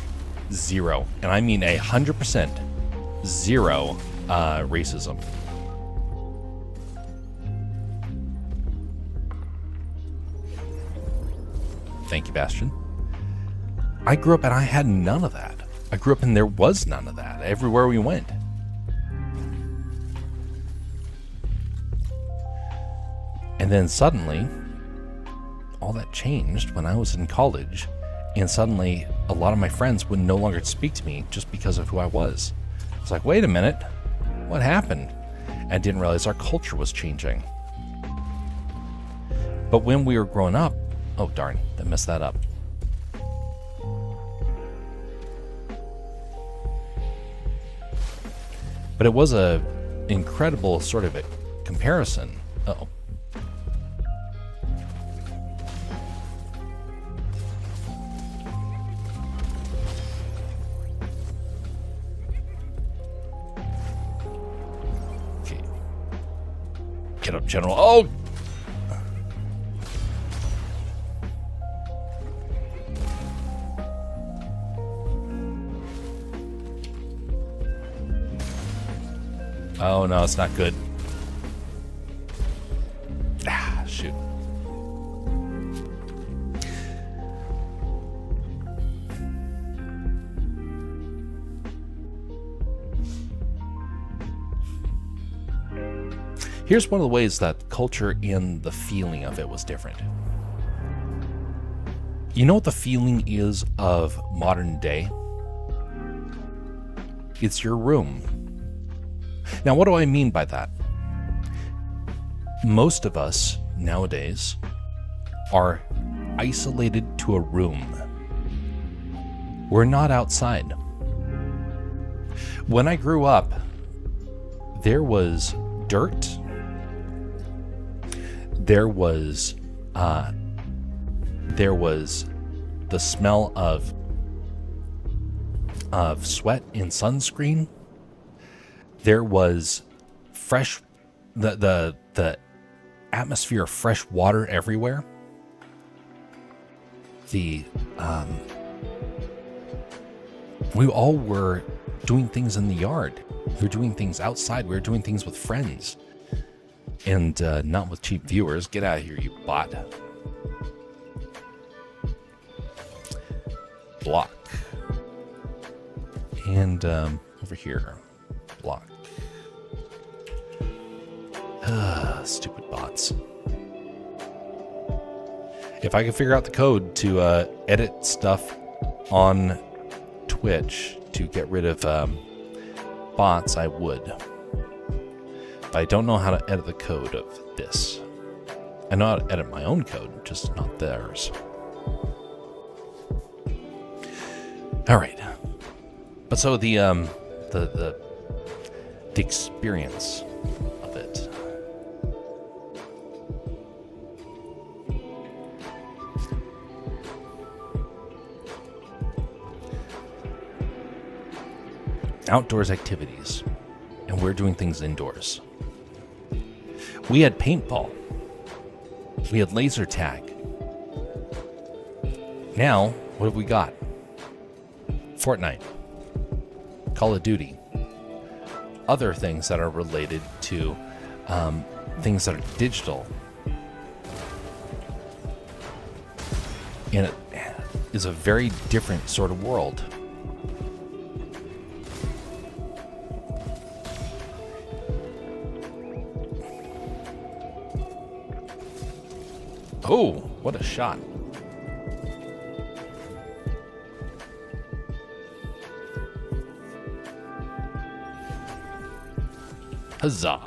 zero, and I mean 100% zero racism. Thank you, Bastion. I grew up and I had none of that. I grew up and there was none of that everywhere we went. And then suddenly, all that changed when I was in college, and suddenly a lot of my friends would no longer speak to me just because of who I was. It's like, wait a minute, what happened? And I didn't realize our culture was changing. But when we were growing up, oh darn, I messed that up. But it was a incredible sort of a comparison. Uh-oh. Okay. Get up, General. Oh! Oh no, it's not good. Ah, shoot. Here's one of the ways that culture and the feeling of it was different. You know what the feeling is of modern day? It's your room. Now, what do I mean by that? Most of us nowadays are isolated to a room. We're not outside. When I grew up, there was dirt. There was the smell of sweat and sunscreen. There was the atmosphere of fresh water everywhere. We all were doing things in the yard. We were doing things outside. We were doing things with friends. And not with cheap viewers. Get out of here, you bot. Block. And over here. Block. Stupid bots. If I could figure out the code to edit stuff on Twitch to get rid of bots, I would. But I don't know how to edit the code of this. I know how to edit my own code, just not theirs. All right. But so the experience of it. Outdoors activities, and we're doing things indoors. We had paintball. We had laser tag. Now, what have we got? Fortnite, Call of Duty, other things that are related to things that are digital. And it is a very different sort of world. Oh, what a shot. Huzzah.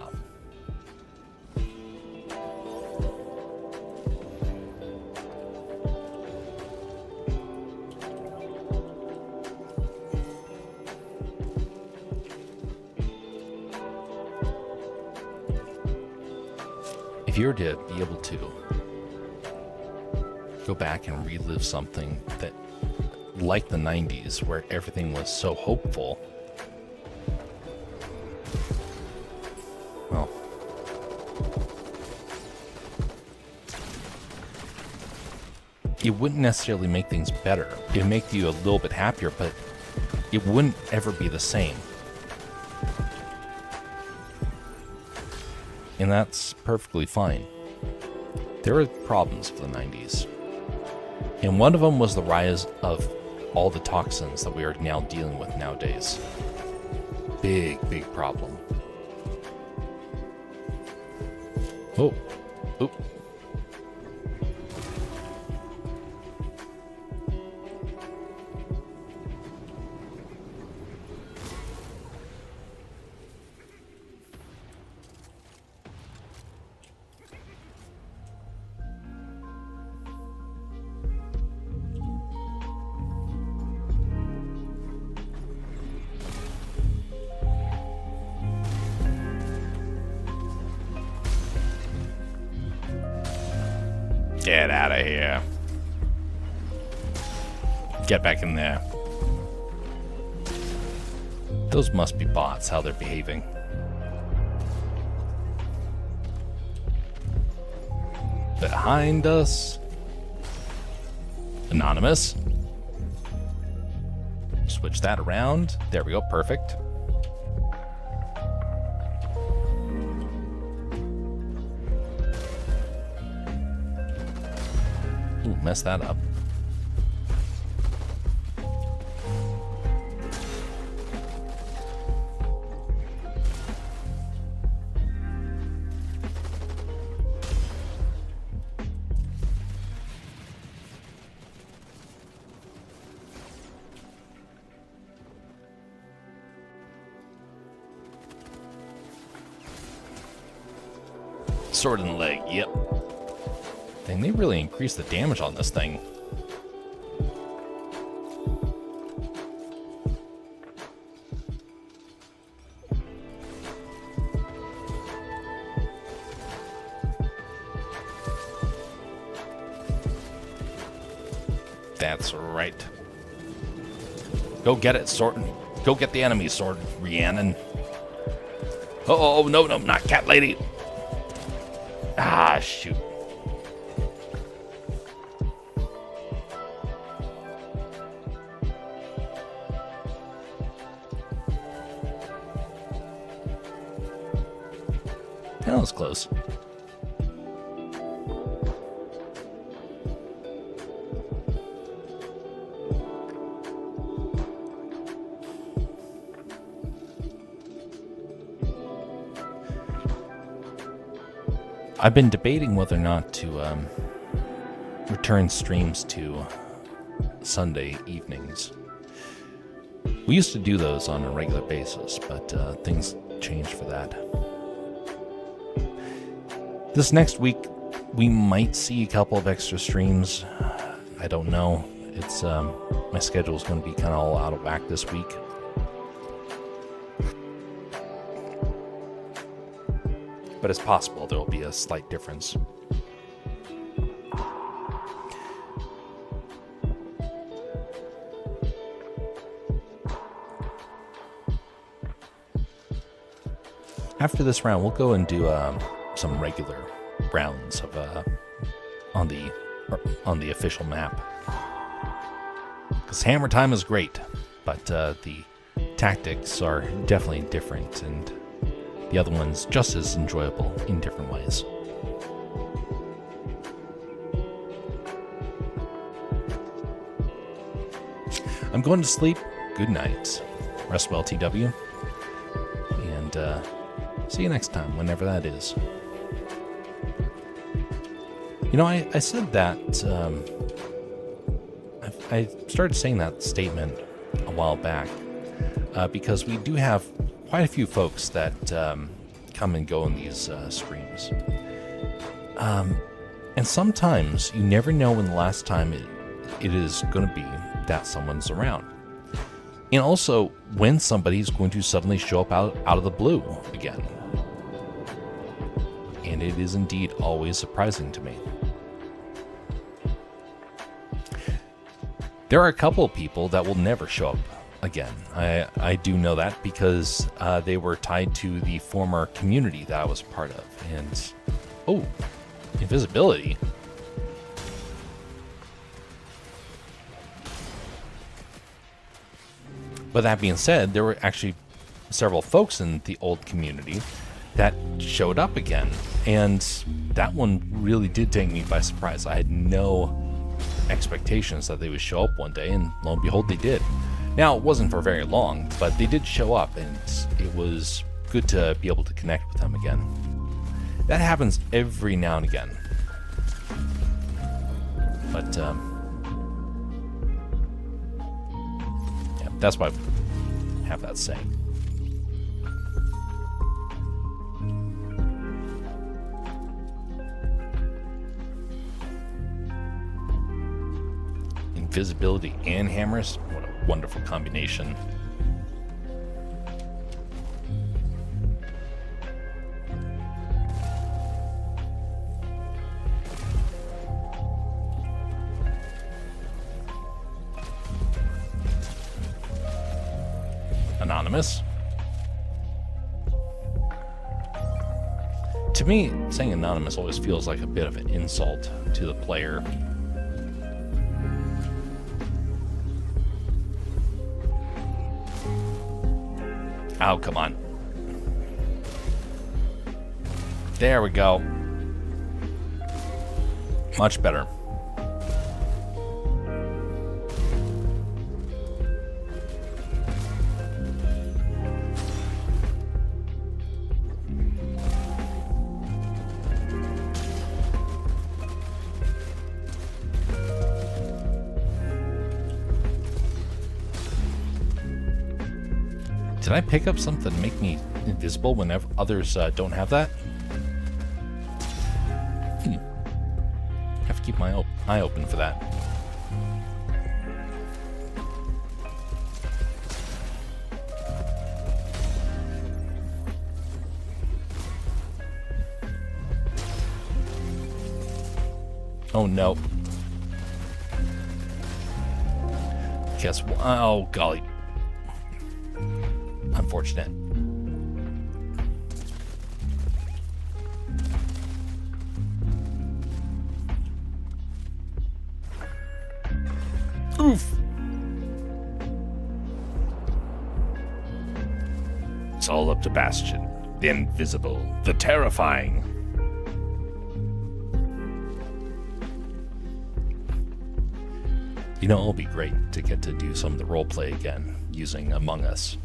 If you were to be able to go back and relive something that, like the 90s, where everything was so hopeful, well, it wouldn't necessarily make things better. It'd make you a little bit happier, but it wouldn't ever be the same. And that's perfectly fine. There are problems with the 90s. And one of them was the rise of all the toxins that we are now dealing with nowadays. Big, big problem. Oh, oop. Get out of here. Get back in there. Those must be bots, how they're behaving. Behind us. Anonymous. Switch that around. There we go, perfect. Ooh, mess that up. Sword in the leg, yep. Dang, they really increased the damage on this thing. That's right. Go get it, Sword. Go get the enemy, Sword, Rhiannon. Oh, no, not Cat Lady. Ah, shoot. That was close. I've been debating whether or not to return streams to Sunday evenings. We used to do those on a regular basis, but things changed for that. This next week, we might see a couple of extra streams. I don't know. It's my schedule is going to be kind of all out of whack this week. But it's possible there will be a slight difference. After this round, we'll go and do some regular rounds of on the official map. Because hammer time is great, but the tactics are definitely different, and the other one's just as enjoyable in different ways. I'm going to sleep. Good night. Rest well, TW. And see you next time, whenever that is. You know, I said that, I started saying that statement a while back because we do have quite a few folks that come and go in these streams. And sometimes you never know when the last time it is going to be that someone's around. And also when somebody's going to suddenly show up out of the blue again. And it is indeed always surprising to me. There are a couple of people that will never show up again. I do know that because they were tied to the former community that I was a part of. And, oh, invisibility. But that being said, there were actually several folks in the old community that showed up again. And that one really did take me by surprise. I had no expectations that they would show up one day, and lo and behold, they did. Now, it wasn't for very long, but they did show up, and it was good to be able to connect with them again. That happens every now and again. But, yeah, that's why I have that saying. Invisibility and hammers, what a wonderful combination. Anonymous. To me, saying anonymous always feels like a bit of an insult to the player. Oh, come on. There we go. Much better. Did I pick up something to make me invisible whenever others don't have that? Have to keep my eye open for that. Oh no. Guess what? Oh golly. Unfortunate. Oof. It's all up to Bastion, the invisible, the terrifying. You know, it'll be great to get to do some of the roleplay again using Among Us.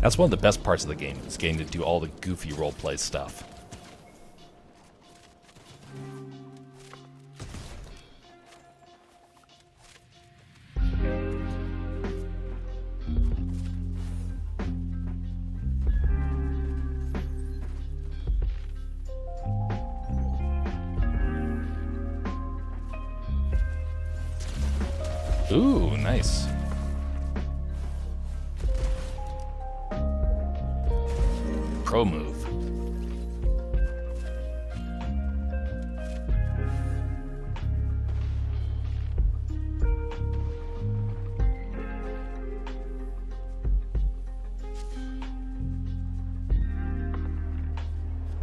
That's one of the best parts of the game, is getting to do all the goofy roleplay stuff. Ooh, nice. Pro move.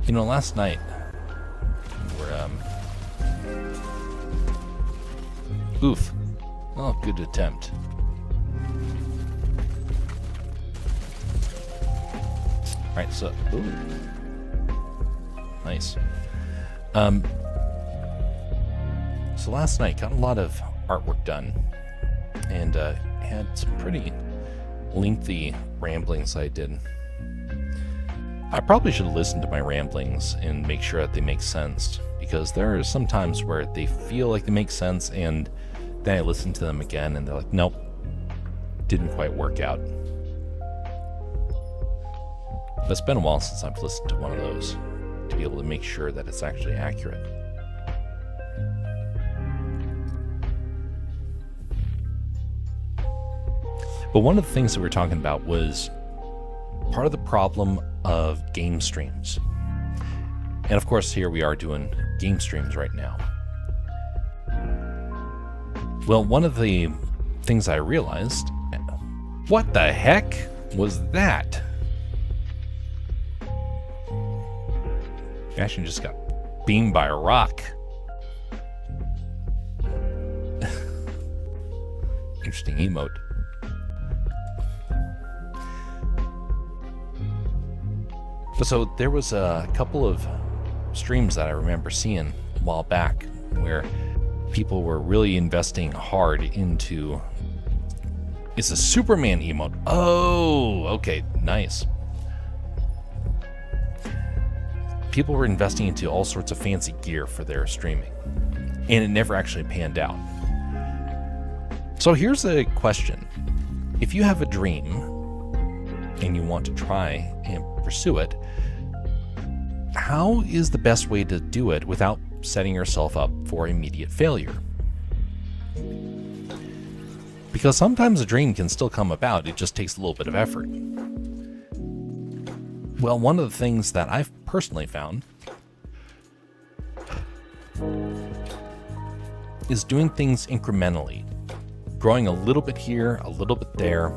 You know, last night we're oof. Oh, good attempt. Alright, so ooh. Nice. So last night got a lot of artwork done, and had some pretty lengthy ramblings I did. I probably should listen to my ramblings and make sure that they make sense, because there are some times where they feel like they make sense, and then I listen to them again and they're like, nope, didn't quite work out. But it's been a while since I've listened to one of those to be able to make sure that it's actually accurate. But one of the things that we were talking about was part of the problem of game streams. And of course, here we are doing game streams right now. Well, one of the things I realized, what the heck was that? Bastion just got beamed by a rock. Interesting emote. So there was a couple of streams that I remember seeing a while back where people were really investing hard into. It's a Superman emote. Oh, okay, nice. People were investing into all sorts of fancy gear for their streaming, and it never actually panned out. So here's a question. If you have a dream and you want to try and pursue it, how is the best way to do it without setting yourself up for immediate failure? Because sometimes a dream can still come about, it just takes a little bit of effort. Well, one of the things that I've personally found is doing things incrementally, growing a little bit here, a little bit there,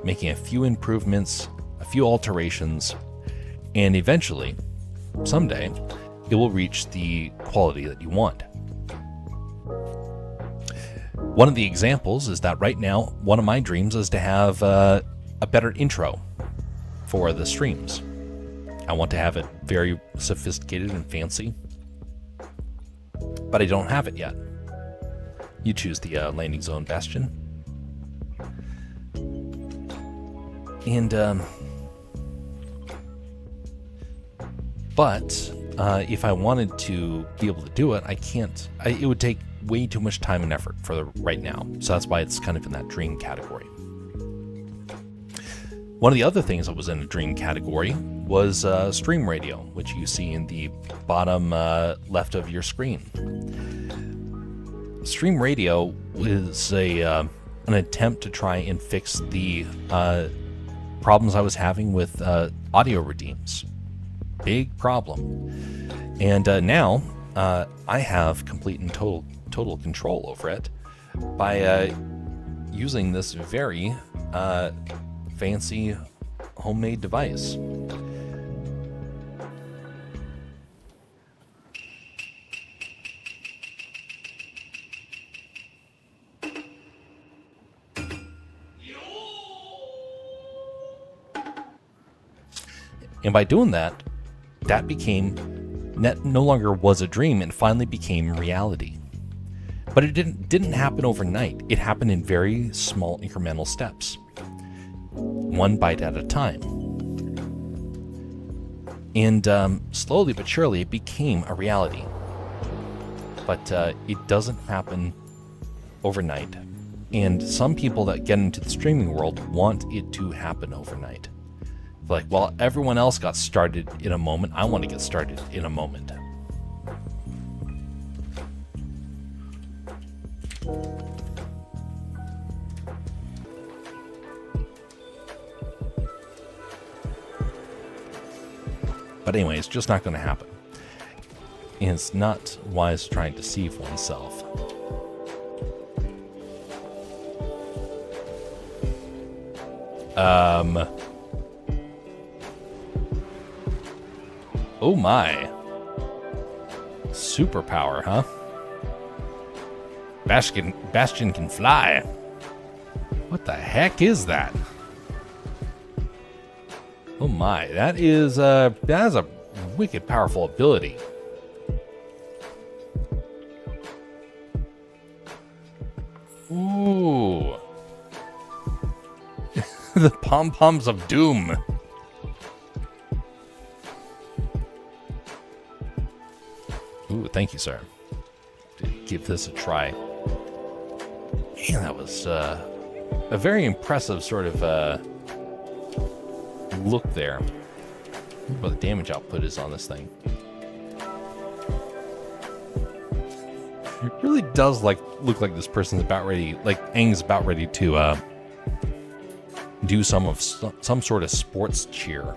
making a few improvements, a few alterations, and eventually, someday, it will reach the quality that you want. One of the examples is that right now, one of my dreams is to have a better intro for the streams. I want to have it very sophisticated and fancy, but I don't have it yet. You choose the landing zone, Bastion. And, but if I wanted to be able to do it, I can't. It would take way too much time and effort for right now. So that's why it's kind of in that dream category. One of the other things that was in a dream category was stream radio, which you see in the bottom left of your screen. Stream radio is an attempt to try and fix the problems I was having with audio redeems. Big problem. And now I have complete and total control over it by using this very fancy homemade device. And by doing that, that became no longer was a dream and finally became reality. But it didn't happen overnight. It happened in very small incremental steps, one bite at a time. And slowly but surely, it became a reality. But it doesn't happen overnight. And some people that get into the streaming world want it to happen overnight. Like, well, everyone else got started in a moment. I want to get started in a moment. But anyway, it's just not going to happen. And it's not wise to try and deceive oneself. Oh my. Superpower, huh? Bastion can fly. What the heck is that? Oh my, that is a wicked powerful ability. Ooh. The pom-poms of doom. Ooh, thank you, sir. Give this a try. Man, that was a very impressive sort of look there. What the damage output is on this thing. It really does look like this person's about ready, like Aang's about ready to do some sort of sports cheer.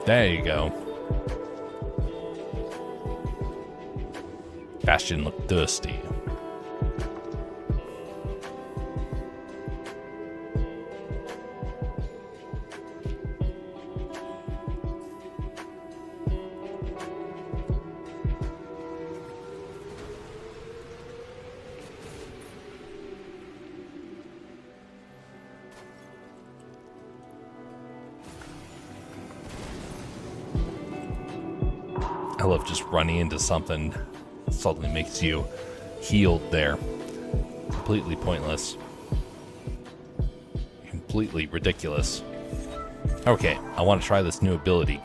There you go. Bastion looked thirsty. I love just running into something suddenly makes you healed there. Completely pointless. Completely ridiculous. Okay, I want to try this new ability.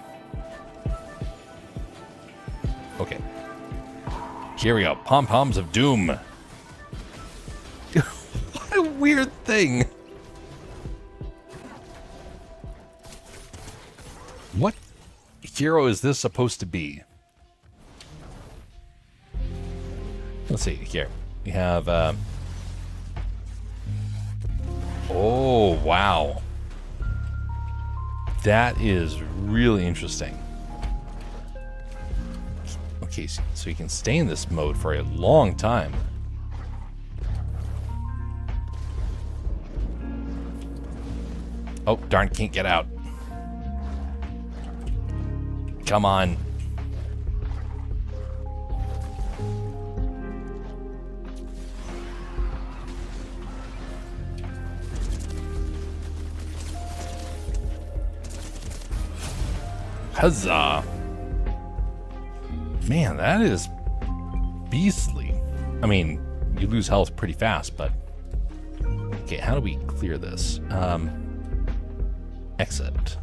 Okay. Here we go. Pom-poms of doom. What a weird thing. What hero is this supposed to be? Let's see here. We have, oh, wow. That is really interesting. Okay, so you can stay in this mode for a long time. Oh, darn, can't get out. Come on. Huzzah. Man, that is beastly. I mean, you lose health pretty fast, but... Okay, how do we clear this? Exit.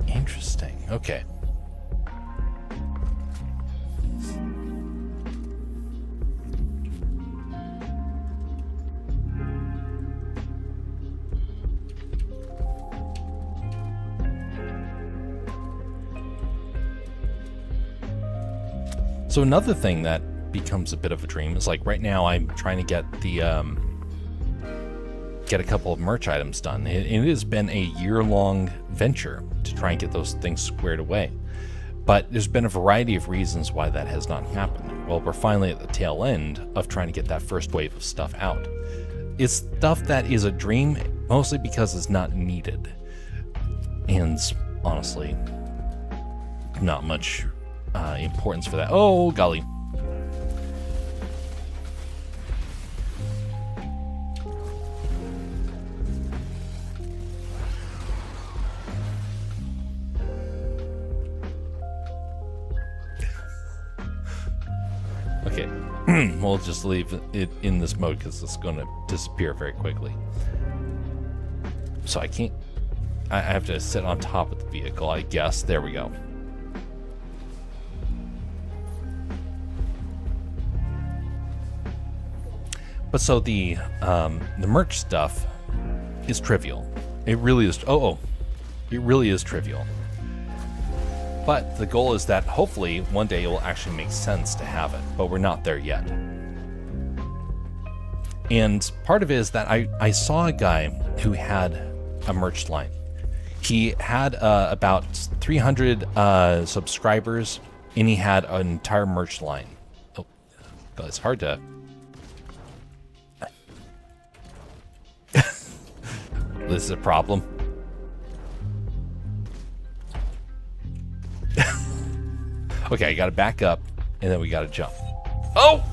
Interesting. Okay. So another thing that becomes a bit of a dream is like right now I'm trying to get the get a couple of merch items done. It has been a year-long venture to try and get those things squared away. But there's been a variety of reasons why that has not happened. Well, we're finally at the tail end of trying to get that first wave of stuff out. It's stuff that is a dream mostly because it's not needed. And honestly, not much importance for that. Oh, golly. Okay, we'll just leave it in this mode because it's going to disappear very quickly. So I can't... I have to sit on top of the vehicle, I guess. There we go. But so the merch stuff is trivial. It really is. It really is trivial. But the goal is that hopefully one day it will actually make sense to have it, but we're not there yet. And part of it is that I saw a guy who had a merch line. He had about 300 subscribers, and he had an entire merch line. Oh, God, it's hard to... This is a problem. Okay, I gotta back up, and then we gotta jump. Oh!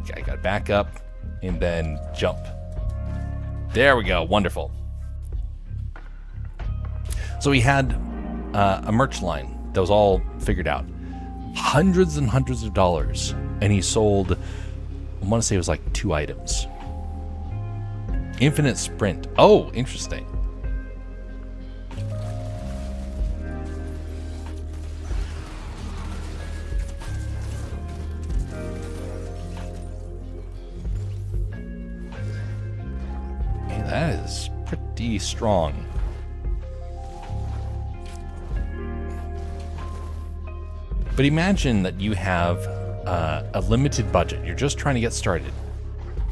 Okay, I gotta back up, and then jump. There we go, wonderful. So he had a merch line that was all figured out. Hundreds and hundreds of dollars, and he sold, I want to say it was like 2 items. Infinite Sprint. Oh, interesting. Hey, that is pretty strong. But imagine that you have a limited budget. You're just trying to get started.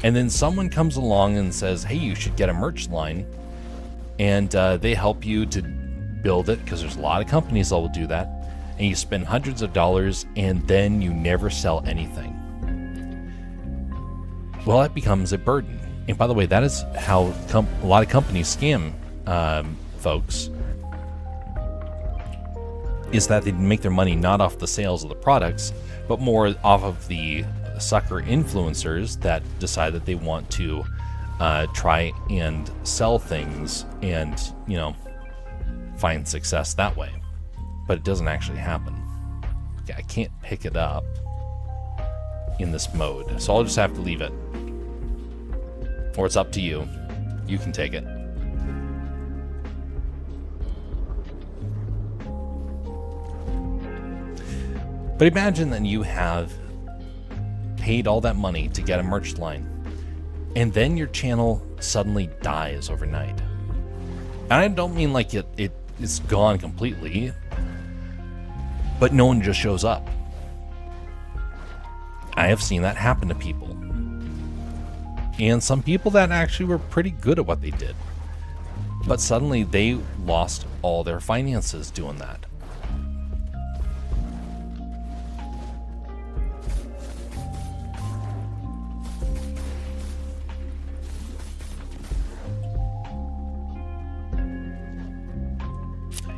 And then someone comes along and says, hey, you should get a merch line. And they help you to build it, because there's a lot of companies that will do that. And you spend hundreds of dollars, and then you never sell anything. Well, that becomes a burden. And by the way, that is how a lot of companies scam folks. Is that they make their money not off the sales of the products, but more off of the sucker influencers that decide that they want to try and sell things and, you know, find success that way. But it doesn't actually happen. Okay, I can't pick it up in this mode, so I'll just have to leave it. Or it's up to you. You can take it. But imagine that you have paid all that money to get a merch line, and then your channel suddenly dies overnight. And I don't mean like it's gone completely, but no one just shows up. I have seen that happen to people. And some people that actually were pretty good at what they did. But suddenly they lost all their finances doing that.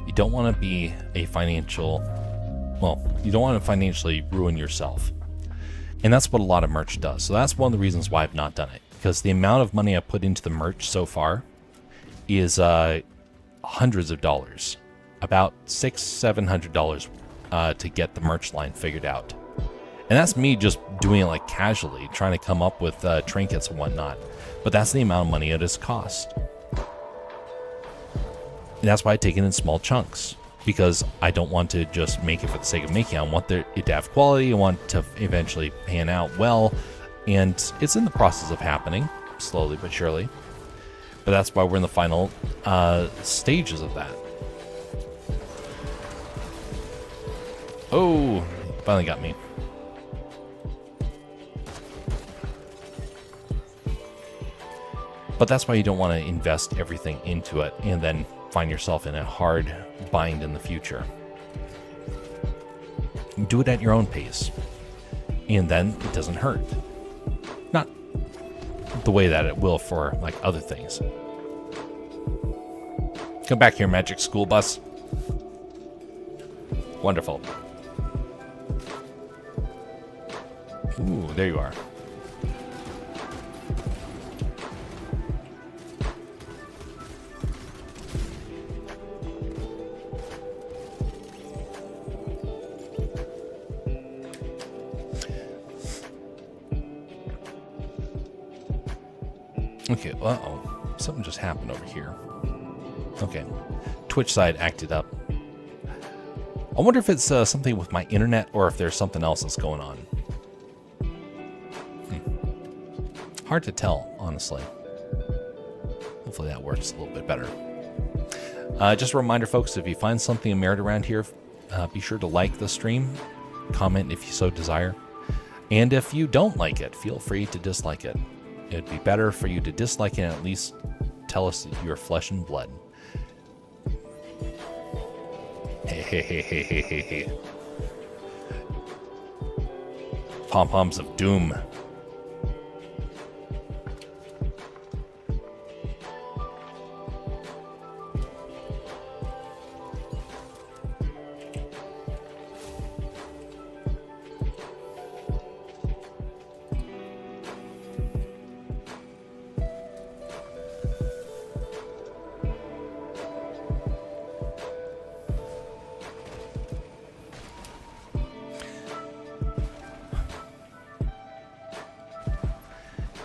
You don't want to be a financial, well, you don't want to financially ruin yourself. And that's what a lot of merch does. So that's one of the reasons why I've not done it. Because the amount of money I put into the merch so far is hundreds of dollars. About $600-700 to get the merch line figured out. And that's me just doing it like casually, trying to come up with trinkets and whatnot. But that's the amount of money it has cost. And that's why I take it in small chunks. Because I don't want to just make it for the sake of making it. I want it to have quality. I want to eventually pan out well. And it's in the process of happening, slowly but surely. But that's why we're in the final stages of that. Oh, finally got me. But that's why you don't want to invest everything into it and then find yourself in a hard bind in the future. Do it at your own pace, and then it doesn't hurt. Not the way that it will for like other things. Come back here, Magic School Bus. Wonderful. Ooh, there you are. Okay, uh-oh. Something just happened over here. Okay. Twitch side acted up. I wonder if it's something with my internet or if there's something else that's going on. Hard to tell, honestly. Hopefully that works a little bit better. Just a reminder, folks, if you find something of merit around here, be sure to like the stream, comment if you so desire. And if you don't like it, feel free to dislike it. It'd be better for you to dislike it and at least tell us that you're flesh and blood. Hey. Pom-poms of doom.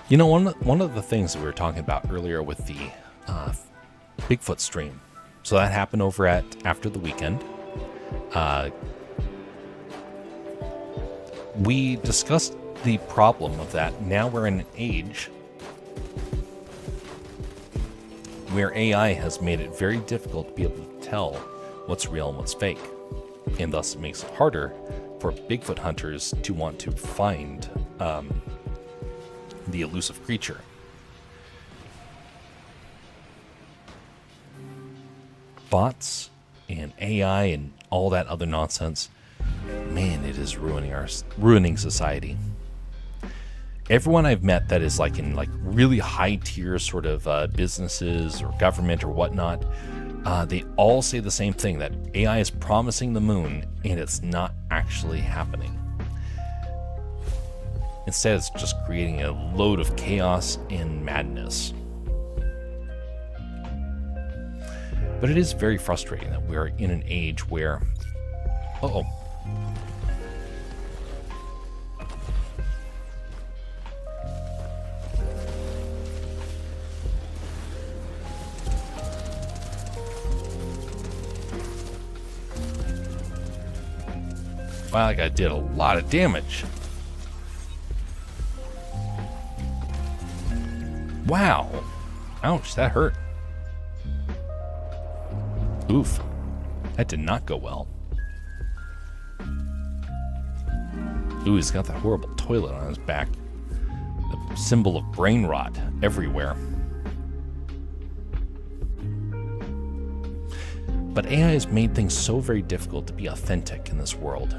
You know, one of the things that we were talking about earlier with the Bigfoot stream, so that happened over at After the Weekend. We discussed the problem of that. Now we're in an age where AI has made it very difficult to be able to tell what's real and what's fake, and thus it makes it harder for Bigfoot hunters to want to find the elusive creature. Bots and AI and all that other nonsense, man, it is ruining society. Everyone I've met that is like in like really high tier sort of businesses or government or whatnot, they all say the same thing, that AI is promising the moon and it's not actually happening. Instead, it's just creating a load of chaos and madness. But it is very frustrating that we're in an age where... Uh-oh. Wow, that guy did a lot of damage. Wow. Ouch, that hurt. Oof. That did not go well. Ooh, he's got that horrible toilet on his back. The symbol of brain rot everywhere. But AI has made things so very difficult to be authentic in this world.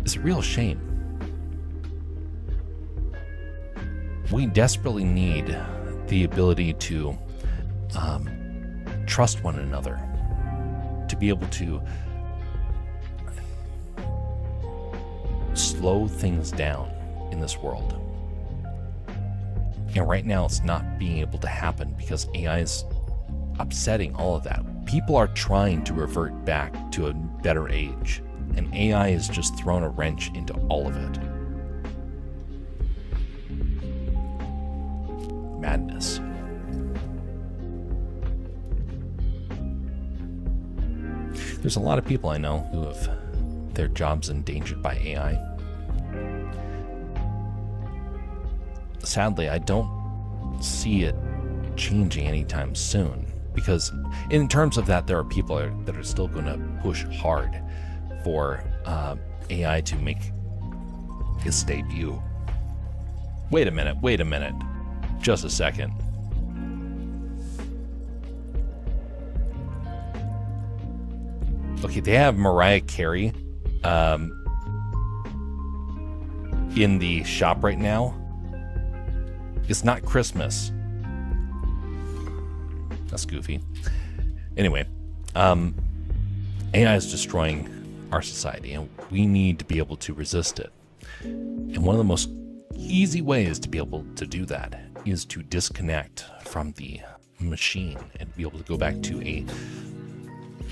It's a real shame. We desperately need the ability to trust one another, to be able to slow things down in this world. And right now it's not being able to happen because AI is upsetting all of that. People are trying to revert back to a better age, and AI has just thrown a wrench into all of it. Madness. There's a lot of people I know who have their jobs endangered by AI. Sadly, I don't see it changing anytime soon, because in terms of that, there are people that are still going to push hard for AI to make its debut. Wait a minute. Just a second. Okay, they have Mariah Carey in the shop right now. It's not Christmas. That's goofy. Anyway, AI is destroying our society, and we need to be able to resist it. And one of the most easy ways to be able to do that is to disconnect from the machine and be able to go back to a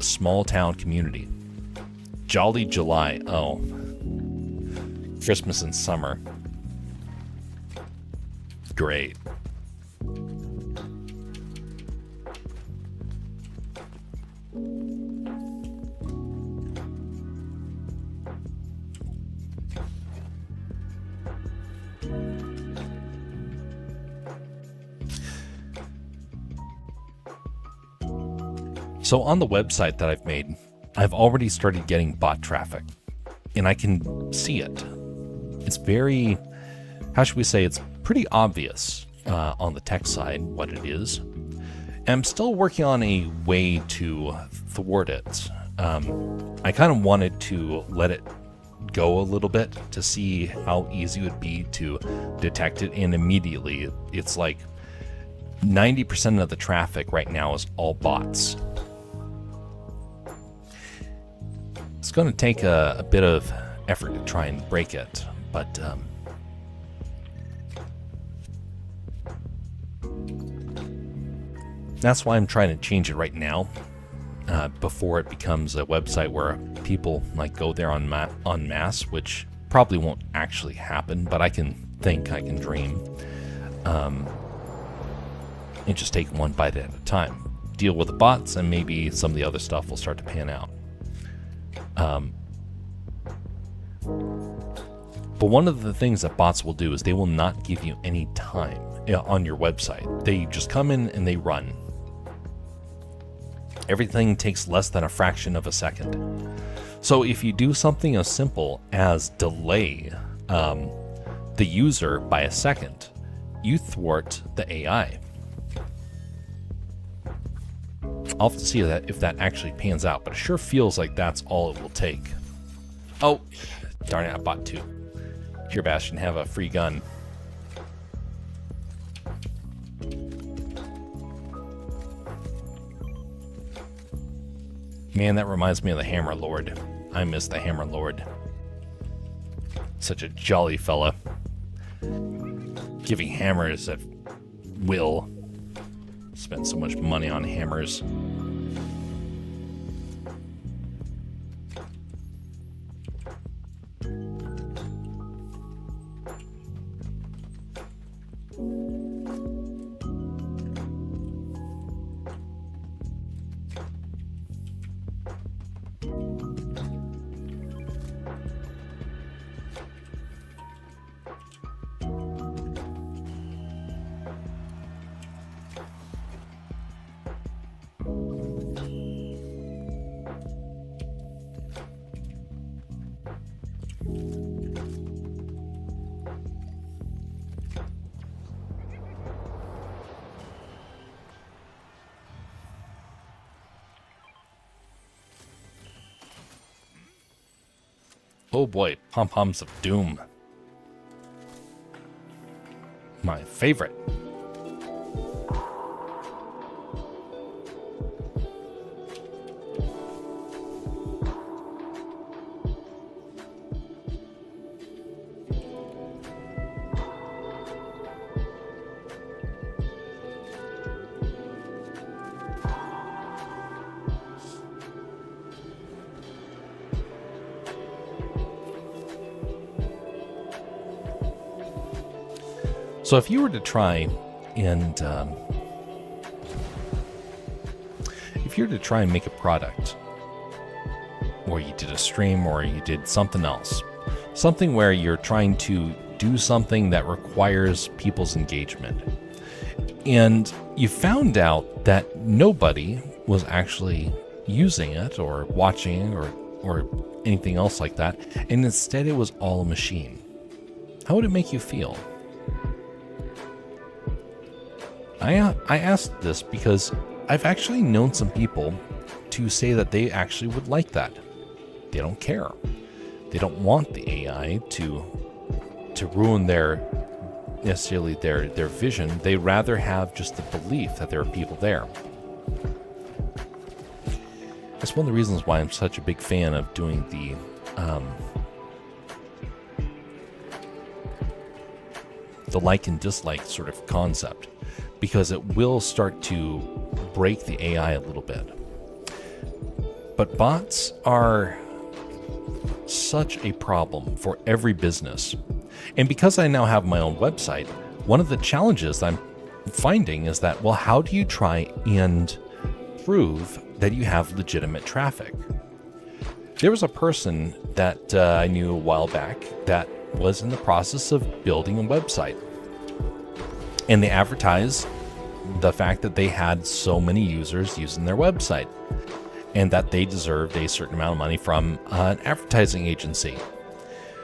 small town community. Jolly July. Oh, Christmas and summer. Great. So on the website that I've made, I've already started getting bot traffic, and I can see it. It's very, how should we say, it's pretty obvious on the tech side what it is. And I'm still working on a way to thwart it. I kind of wanted to let it go a little bit to see how easy it would be to detect it, and immediately it's like 90% of the traffic right now is all bots. It's going to take a bit of effort to try and break it, but that's why I'm trying to change it right now, before it becomes a website where people like go there en masse, which probably won't actually happen, but I can think, I can dream, and just take one bite at a time. Deal with the bots, and maybe some of the other stuff will start to pan out. But one of the things that bots will do is they will not give you any time on your website. They just come in and they run. Everything takes less than a fraction of a second. So if you do something as simple as delay the user by a second, you thwart the AI. I'll have to see if that actually pans out, but it sure feels like that's all it will take. Oh, darn it, I bought two. Here, Bastion, have a free gun. Man, that reminds me of the Hammer Lord. I miss the Hammer Lord. Such a jolly fella. Giving hammers at will. Spent so much money on hammers. Oh boy, pom-poms of doom. My favorite. So if you were to try and make a product, or you did a stream, or you did something else, something where you're trying to do something that requires people's engagement, and you found out that nobody was actually using it or watching it or anything else like that, and instead it was all a machine, how would it make you feel? I asked this because I've actually known some people to say that they actually would like that. They don't care. They don't want the AI to ruin necessarily their vision. They rather have just the belief that there are people there. That's one of the reasons why I'm such a big fan of doing the like and dislike sort of concept, because it will start to break the AI a little bit. But bots are such a problem for every business. And because I now have my own website, one of the challenges I'm finding is that, well, how do you try and prove that you have legitimate traffic? There was a person that I knew a while back that was in the process of building a website. And they advertised the fact that they had so many users using their website and that they deserved a certain amount of money from an advertising agency.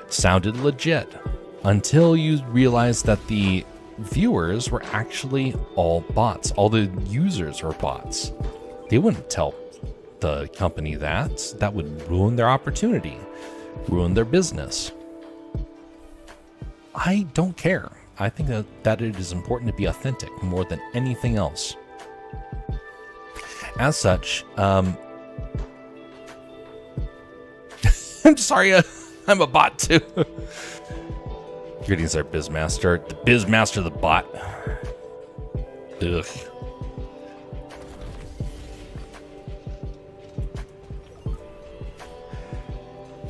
Sounded legit until you realized that the viewers were actually all bots. All the users were bots. They wouldn't tell the company that. That would ruin their opportunity, ruin their business. I don't care. I think that it is important to be authentic more than anything else. As such, I'm sorry, I'm a bot too. Greetings, our Bizmaster. The Bizmaster, the bot. Ugh.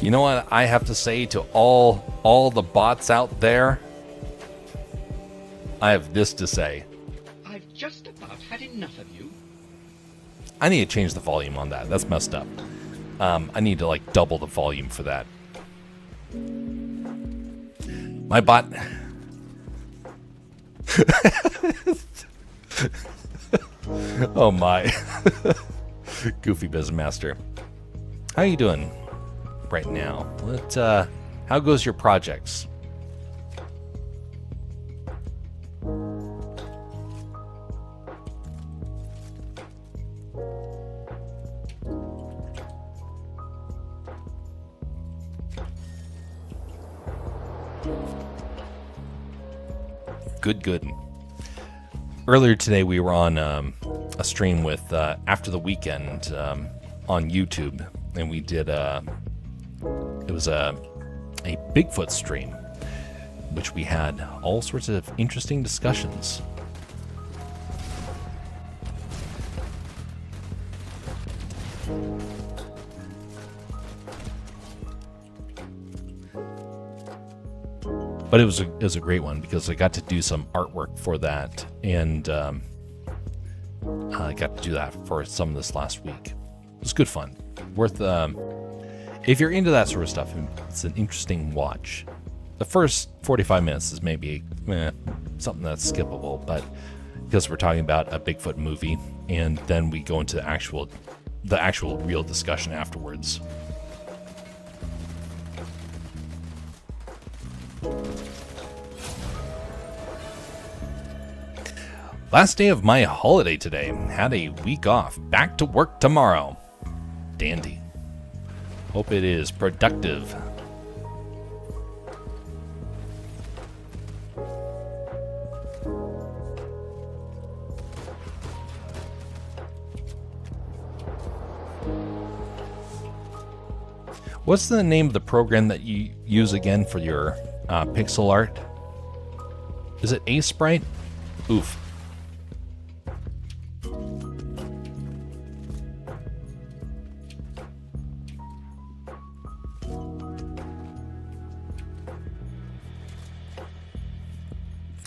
You know what I have to say to all the bots out there? I have this to say. I've just about had enough of you. I need to change the volume on that. That's messed up. I need to like double the volume for that. My bot. Oh my. Goofy Bizmaster. How you doing right now? How goes your projects? Good. Earlier today, we were on a stream with After the Weekend on YouTube, and we did it was a Bigfoot stream, which we had all sorts of interesting discussions. But it was a great one because I got to do some artwork for that, and I got to do that for some of this last week. It was good fun. Worth if you're into that sort of stuff, it's an interesting watch. The first 45 minutes is maybe something that's skippable, but because we're talking about a Bigfoot movie, and then we go into the actual real discussion afterwards. Last day of my holiday today. Had a week off. Back to work tomorrow. Dandy. Hope it is productive. What's the name of the program that you use again for your pixel art? Is it Sprite? Oof.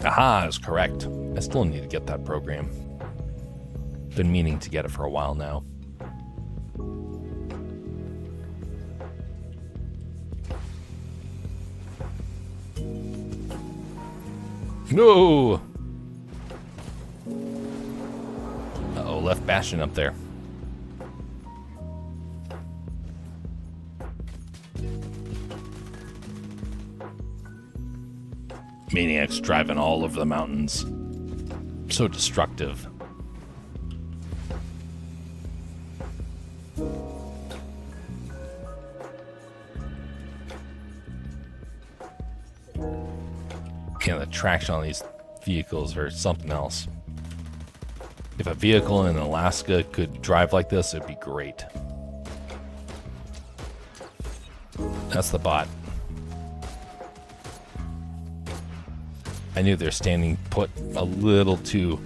Aha is correct. I still need to get that program. Been meaning to get it for a while now. No! Uh-oh, left bastion up there. Maniacs driving all over the mountains. So destructive. Yeah, the traction on these vehicles are something else. If a vehicle in Alaska could drive like this, it'd be great. That's the bot. I knew they're standing put a little too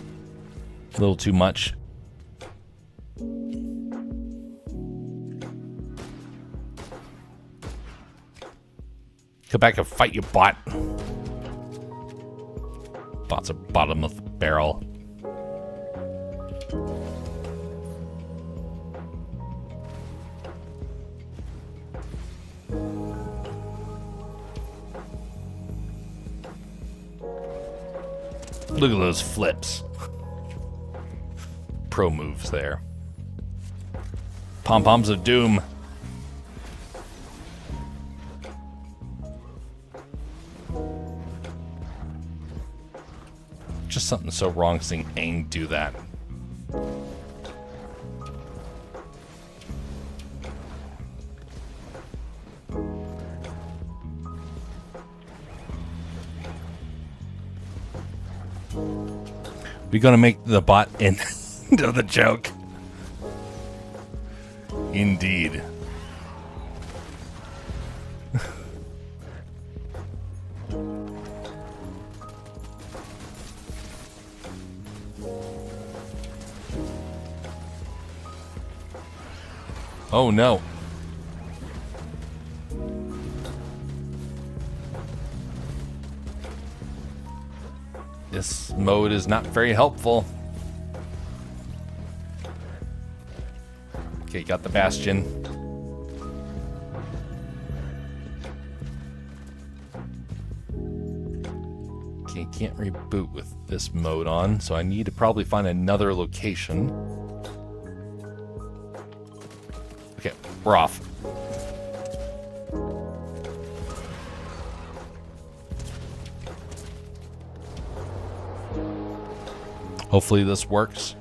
much. Come back and fight, you bot. Bot's at bottom of the barrel. Look at those flips. Pro moves there. Pom-poms of doom. Just something so wrong seeing Aang do that. We're gonna make the bot into the joke. Indeed. Oh no. This mode is not very helpful. Okay, got the bastion. Okay, can't reboot with this mode on, so I need to probably find another location. Okay, we're off. Hopefully this works.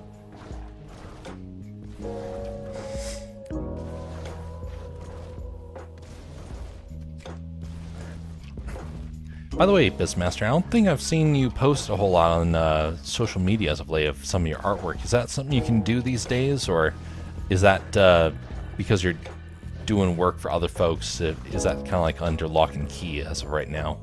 By the way, Bizmaster, I don't think I've seen you post a whole lot on social media as of late of some of your artwork. Is that something you can do these days, or is that because you're doing work for other folks? Is that kind of like under lock and key as of right now?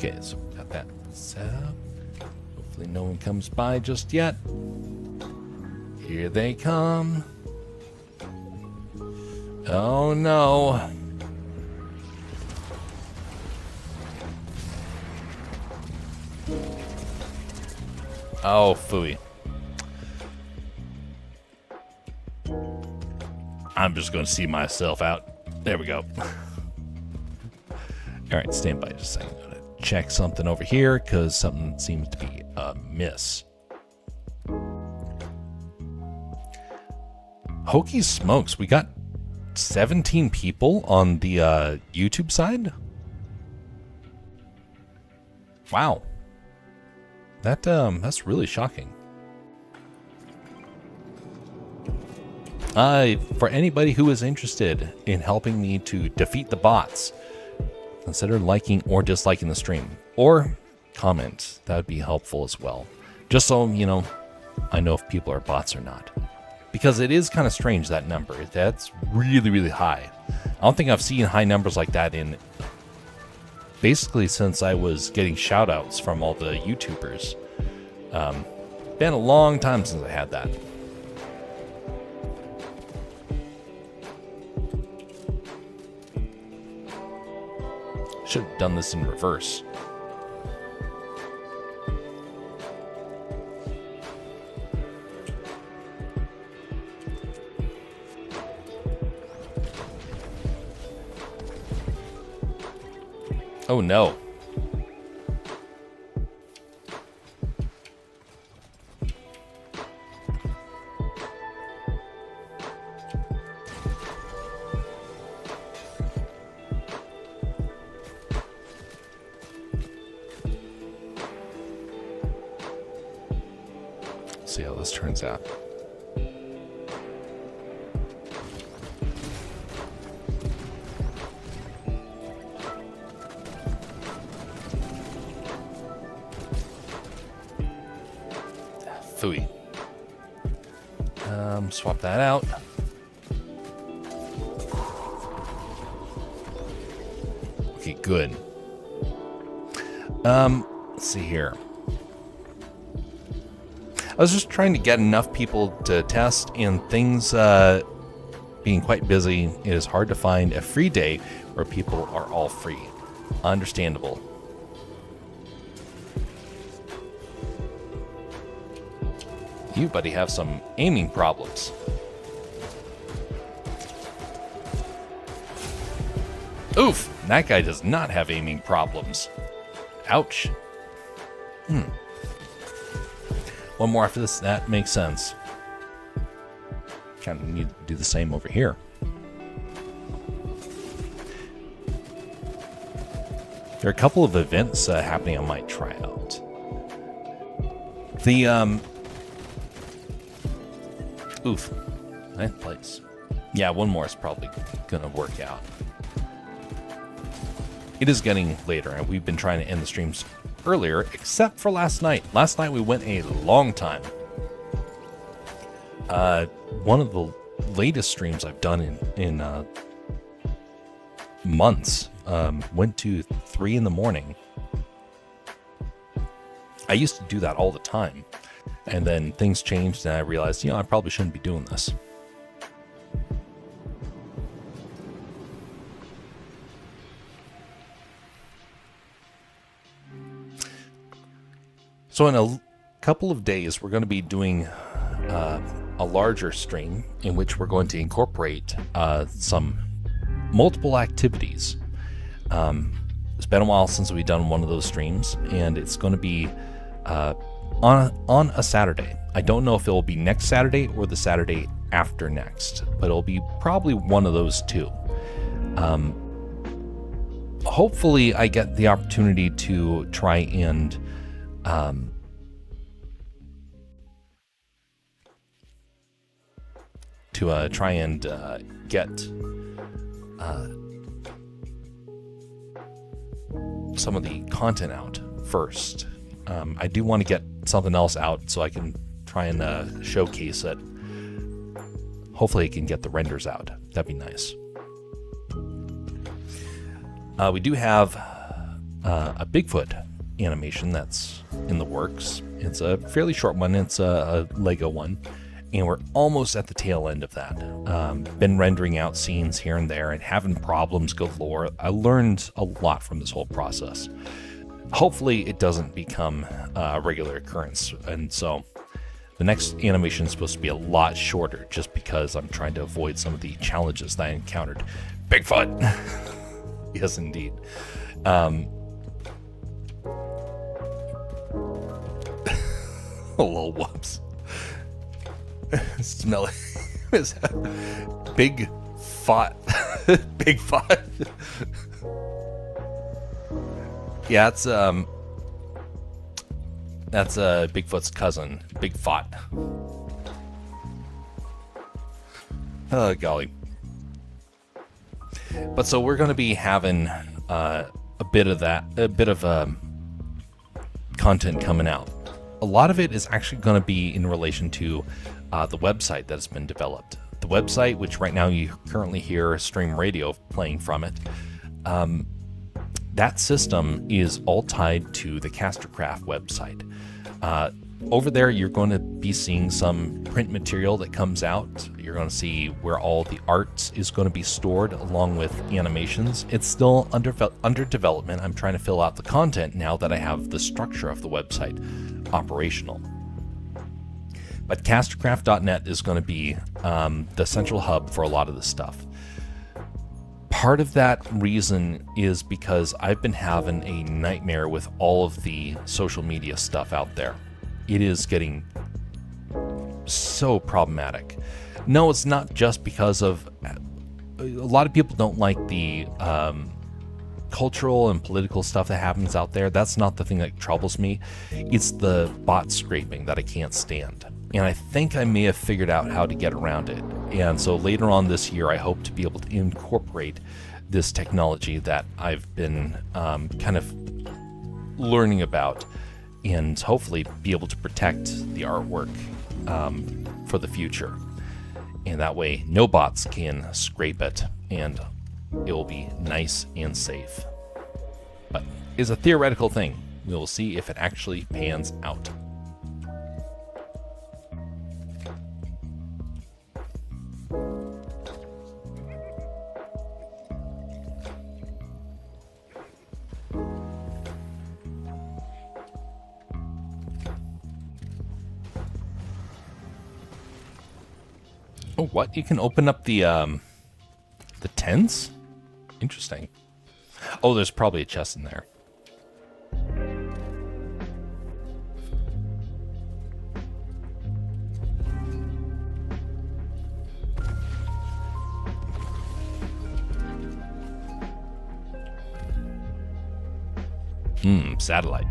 Okay, so we got that set up. Hopefully no one comes by just yet. Here they come. Oh no. Oh, phooey. I'm just going to see myself out. There we go. All right, stand by just a second. I'm going to check something over here because something seems to be amiss. Hokey smokes, we got 17 people on the YouTube side? Wow. That's really shocking. For anybody who is interested in helping me to defeat the bots, consider liking or disliking the stream. Or comment. That would be helpful as well. Just so, you know, I know if people are bots or not. Because it is kind of strange, that number. That's really, really high. I don't think I've seen high numbers like that in basically since I was getting shout-outs from all the YouTubers. Been a long time since I had that. Should have done this in reverse. Oh no. See how this turns out. Phooey. Swap that out. Okay, good. Let's see here. I was just trying to get enough people to test, and things being quite busy, it is hard to find a free day where people are all free. Understandable. You, buddy, have some aiming problems. Oof! That guy does not have aiming problems. Ouch. One more after this. That makes sense. Kind of need to do the same over here. There are a couple of events happening on my tryout. The oof, ninth place. Yeah, one more is probably gonna work out. It is getting later, and we've been trying to end the streams earlier, except for last night. Last night we went a long time. One of the latest streams I've done in months went to 3 in the morning. I used to do that all the time, and then things changed, and I realized, I probably shouldn't be doing this. So in a couple of days, we're going to be doing a larger stream in which we're going to incorporate some multiple activities. It's been a while since we've done one of those streams, and it's going to be on a Saturday. I don't know if it'll be next Saturday or the Saturday after next, but it'll be probably one of those two. Hopefully I get the opportunity to try and get some of the content out first. I do want to get something else out so I can try and showcase it. Hopefully I can get the renders out. That'd be nice. We do have a Bigfoot animation that's in the works. It's a fairly short one. It's a Lego one, and we're almost at the tail end of that. Been rendering out scenes here and there and having problems galore. I learned a lot from this whole process. Hopefully it doesn't become a regular occurrence, and so the next animation is supposed to be a lot shorter just because I'm trying to avoid some of the challenges that I encountered. Bigfoot! Yes, indeed. Oh, whoops. Smelly. Big fought. Big fought. Yeah, that's Bigfoot's cousin, Big Fought. Oh, golly. But so we're going to be having a bit of content coming out. A lot of it is actually going to be in relation to the website that has been developed. The website, which right now you currently hear stream radio playing from it, that system is all tied to the Castercraft website. Over there, you're going to be seeing some print material that comes out. You're going to see where all the art is going to be stored along with animations. It's still under development. I'm trying to fill out the content now that I have the structure of the website operational. But Castercraft.net is going to be the central hub for a lot of this stuff. Part of that reason is because I've been having a nightmare with all of the social media stuff out there. It is getting so problematic. No, it's not just because of... A lot of people don't like the cultural and political stuff that happens out there. That's not the thing that troubles me. It's the bot scraping that I can't stand. And I think I may have figured out how to get around it. And so later on this year, I hope to be able to incorporate this technology that I've been kind of learning about, and hopefully be able to protect the artwork for the future. And that way, no bots can scrape it, and it will be nice and safe. But it's a theoretical thing. We will see if it actually pans out. Oh, what? You can open up the tents? Interesting. Oh, there's probably a chest in there. Satellite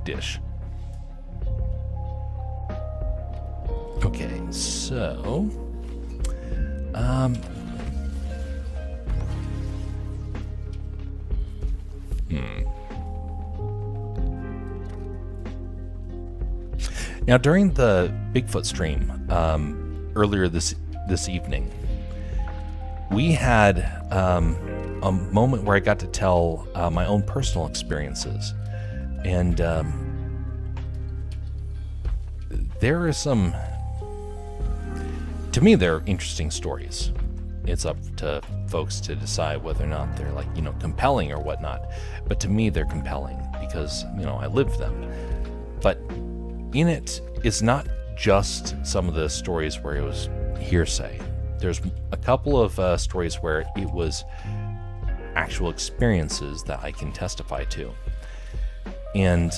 dish. Okay, so Now during the Bigfoot stream earlier this evening, we had a moment where I got to tell my own personal experiences, and there are some, to me, they're interesting stories. It's up to folks to decide whether or not they're compelling or whatnot. But to me, they're compelling because, I lived them. But in it, it's not just some of the stories where it was hearsay. There's a couple of stories where it was actual experiences that I can testify to. And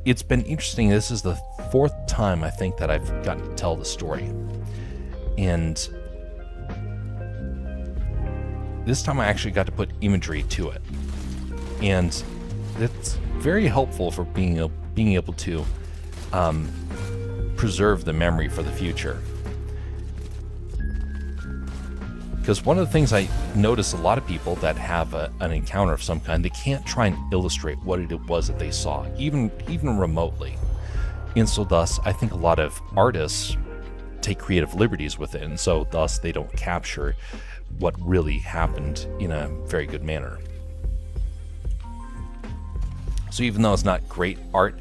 it's been interesting. This is the fourth time, I think, that I've gotten to tell the story. And this time I actually got to put imagery to it. And it's very helpful for being able to preserve the memory for the future. Because one of the things I notice, a lot of people that have an encounter of some kind, they can't try and illustrate what it was that they saw, even remotely. And so thus, I think a lot of artists take creative liberties with it, and so thus they don't capture what really happened in a very good manner. So even though it's not great art,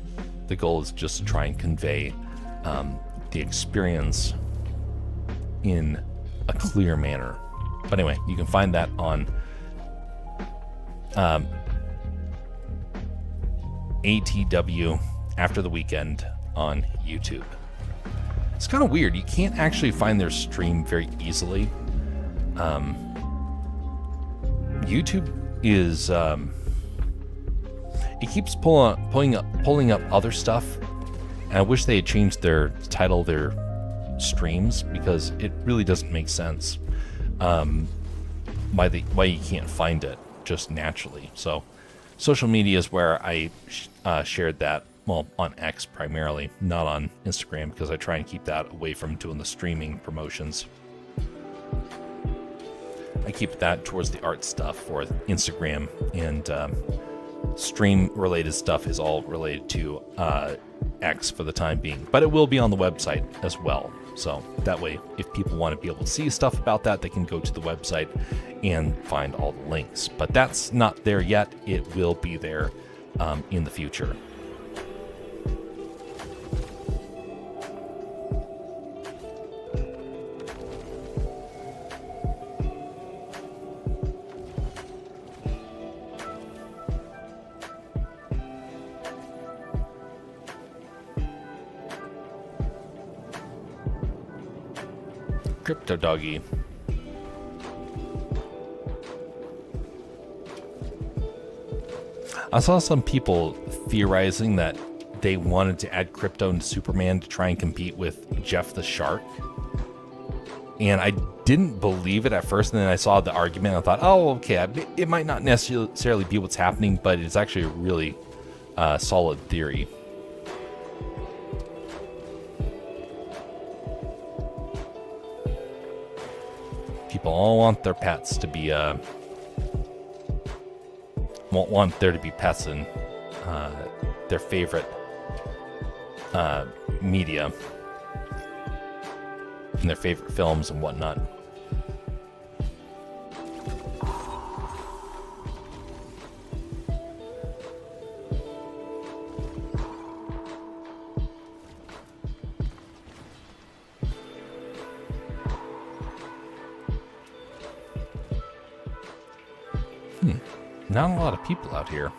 the goal is just to try and convey the experience in a clear manner. But anyway, you can find that on ATW After the Weekend on YouTube. It's kind of weird. You can't actually find their stream very easily. YouTube is it keeps pulling up other stuff, and I wish they had changed their title of their streams, because it really doesn't make sense why you can't find it just naturally. So social media is where I shared that, well, on X primarily, not on Instagram, because I try and keep that away from doing the streaming promotions. I keep that towards the art stuff for Instagram, and stream related stuff is all related to X for the time being, but it will be on the website as well. So that way, if people want to be able to see stuff about that, they can go to the website and find all the links. But that's not there yet. It will be there in the future. Crypto Doggy. I saw some people theorizing that they wanted to add crypto into Superman to try and compete with Jeff the Shark. And I didn't believe it at first, and then I saw the argument and I thought, oh, okay, it might not necessarily be what's happening, but it's actually a really solid theory. People all want their pets to be want there to be pets in their favorite media and their favorite films and whatnot. Not a lot of people out here.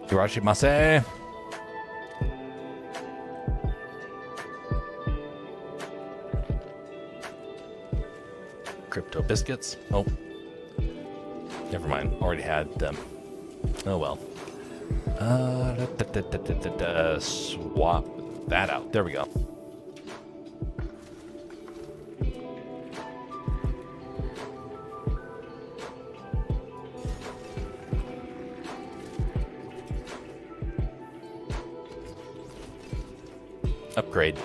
Irashimase. Crypto biscuits. Oh. Never mind. Already had them. Oh well. Swap that out. There we go. Upgrade.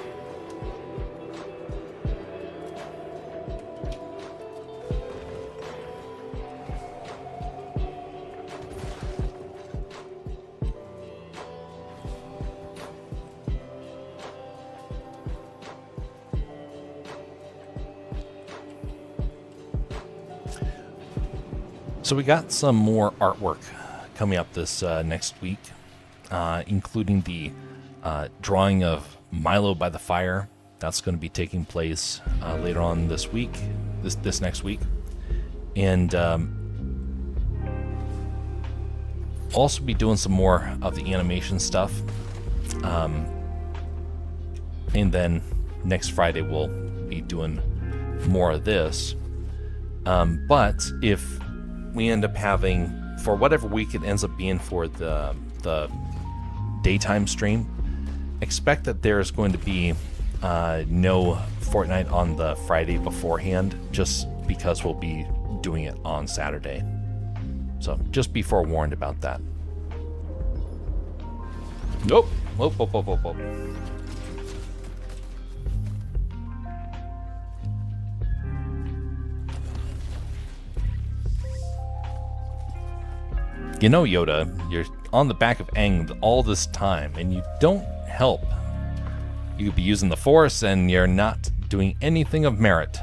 So we got some more artwork coming up this next week, including the drawing of Milo by the Fire. That's going to be taking place later on this week, this next week. And also be doing some more of the animation stuff. And then next Friday we'll be doing more of this. But if we end up having, for whatever week it ends up being for the daytime stream, expect that there's going to be no Fortnite on the Friday beforehand, just because we'll be doing it on Saturday. So just be forewarned about that. Nope. Whoop. You know, Yoda, you're on the back of Aang all this time, and you don't help. You could be using the Force, and you're not doing anything of merit.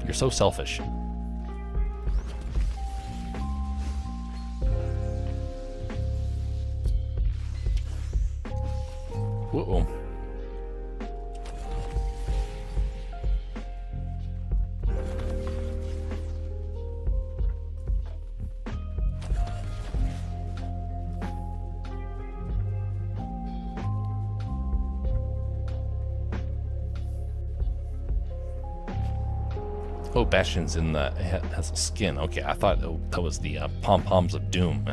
You're so selfish. Whoa. Oh, Bastion's in the has a skin. Okay, I thought that was the pom-poms of doom.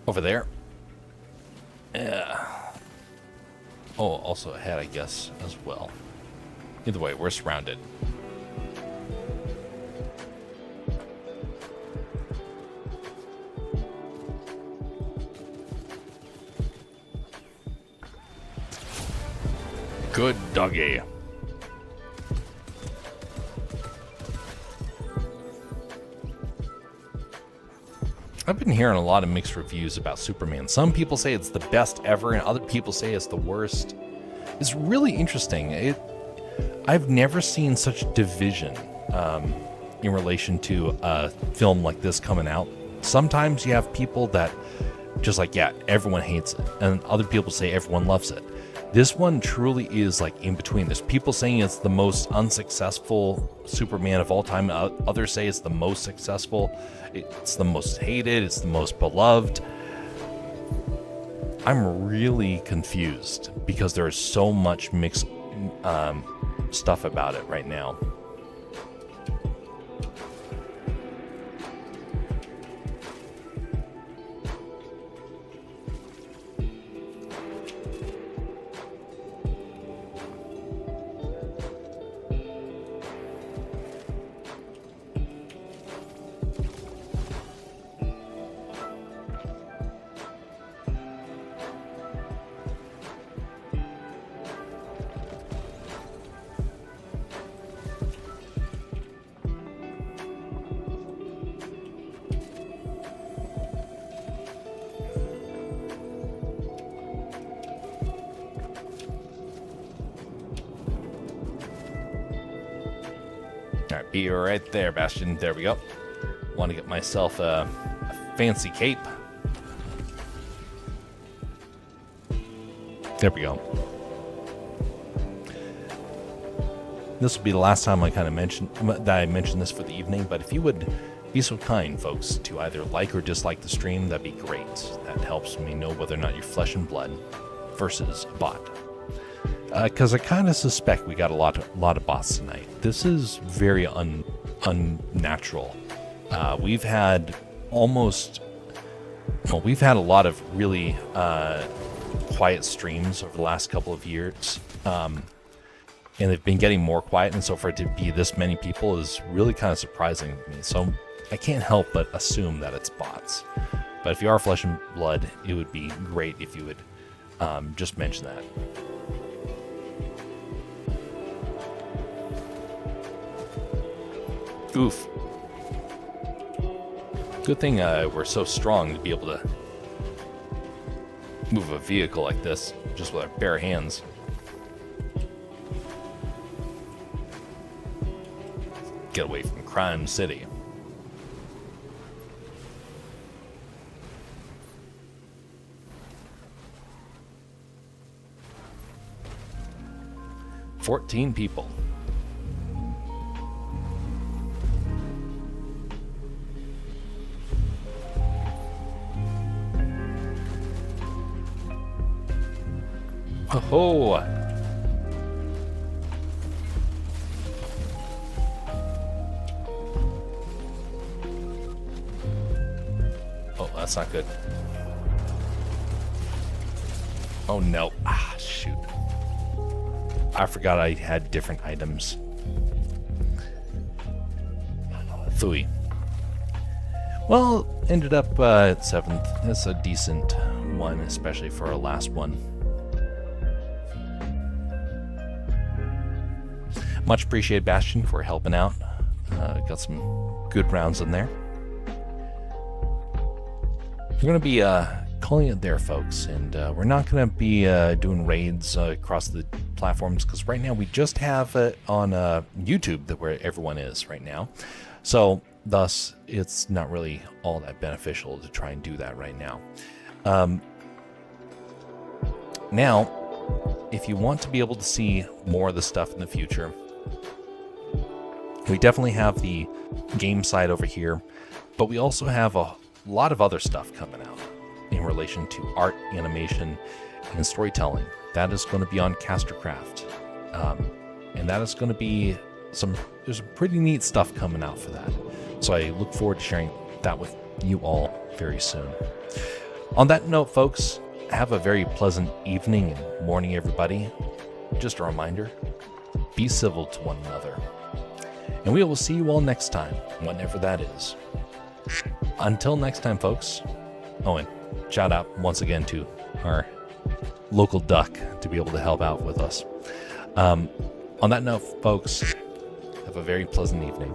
Over there. Yeah. Oh, also ahead, I guess, as well. Either way, we're surrounded. Good doggy. I've been hearing a lot of mixed reviews about Superman. Some people say it's the best ever, and other people say it's the worst. It's really interesting. I've never seen such division in relation to a film like this coming out. Sometimes you have people that just like, yeah, everyone hates it, and other people say everyone loves it. This one truly is like in between. There's people saying it's the most unsuccessful Superman of all time. Others say it's the most successful. It's the most hated. It's the most beloved. I'm really confused because there is so much mixed stuff about it right now. Alright, be right there, Bastion. There we go. Want to get myself a fancy cape. There we go. This will be the last time I mention this for the evening, but if you would be so kind, folks, to either like or dislike the stream, that'd be great. That helps me know whether or not you're flesh and blood versus a bot. Because I kind of suspect we got a lot of bots tonight. This is very unnatural. We've had a lot of really quiet streams over the last couple of years, and they've been getting more quiet. And so for it to be this many people is really kind of surprising to me. So I can't help but assume that it's bots. But if you are flesh and blood, it would be great if you would just mention that. Oof. Good thing we're so strong to be able to move a vehicle like this just with our bare hands. Get away from Crime City. "14 people. Oh, oh, that's not good. Oh no! Ah, shoot! I forgot I had different items. Phooey. Well, ended up at 7th. It's a decent one, especially for our last one. Much appreciated, Bastion, for helping out. Got some good rounds in there. We're going to be calling it there, folks, and we're not going to be doing raids across the platforms, because right now we just have it on YouTube, where everyone is right now. So thus it's not really all that beneficial to try and do that right now. Now, if you want to be able to see more of the stuff in the future, we definitely have the game side over here, but we also have a lot of other stuff coming out in relation to art, animation, and storytelling. That is going to be on Castercraft, and that is going to be there's some pretty neat stuff coming out for that. So I look forward to sharing that with you all very soon. On that note, folks, have a very pleasant evening and morning, everybody. Just a reminder, be civil to one another. And we will see you all next time, whenever that is. Until next time, folks. Oh, and shout out once again to our local duck to be able to help out with us. On that note, folks, have a very pleasant evening.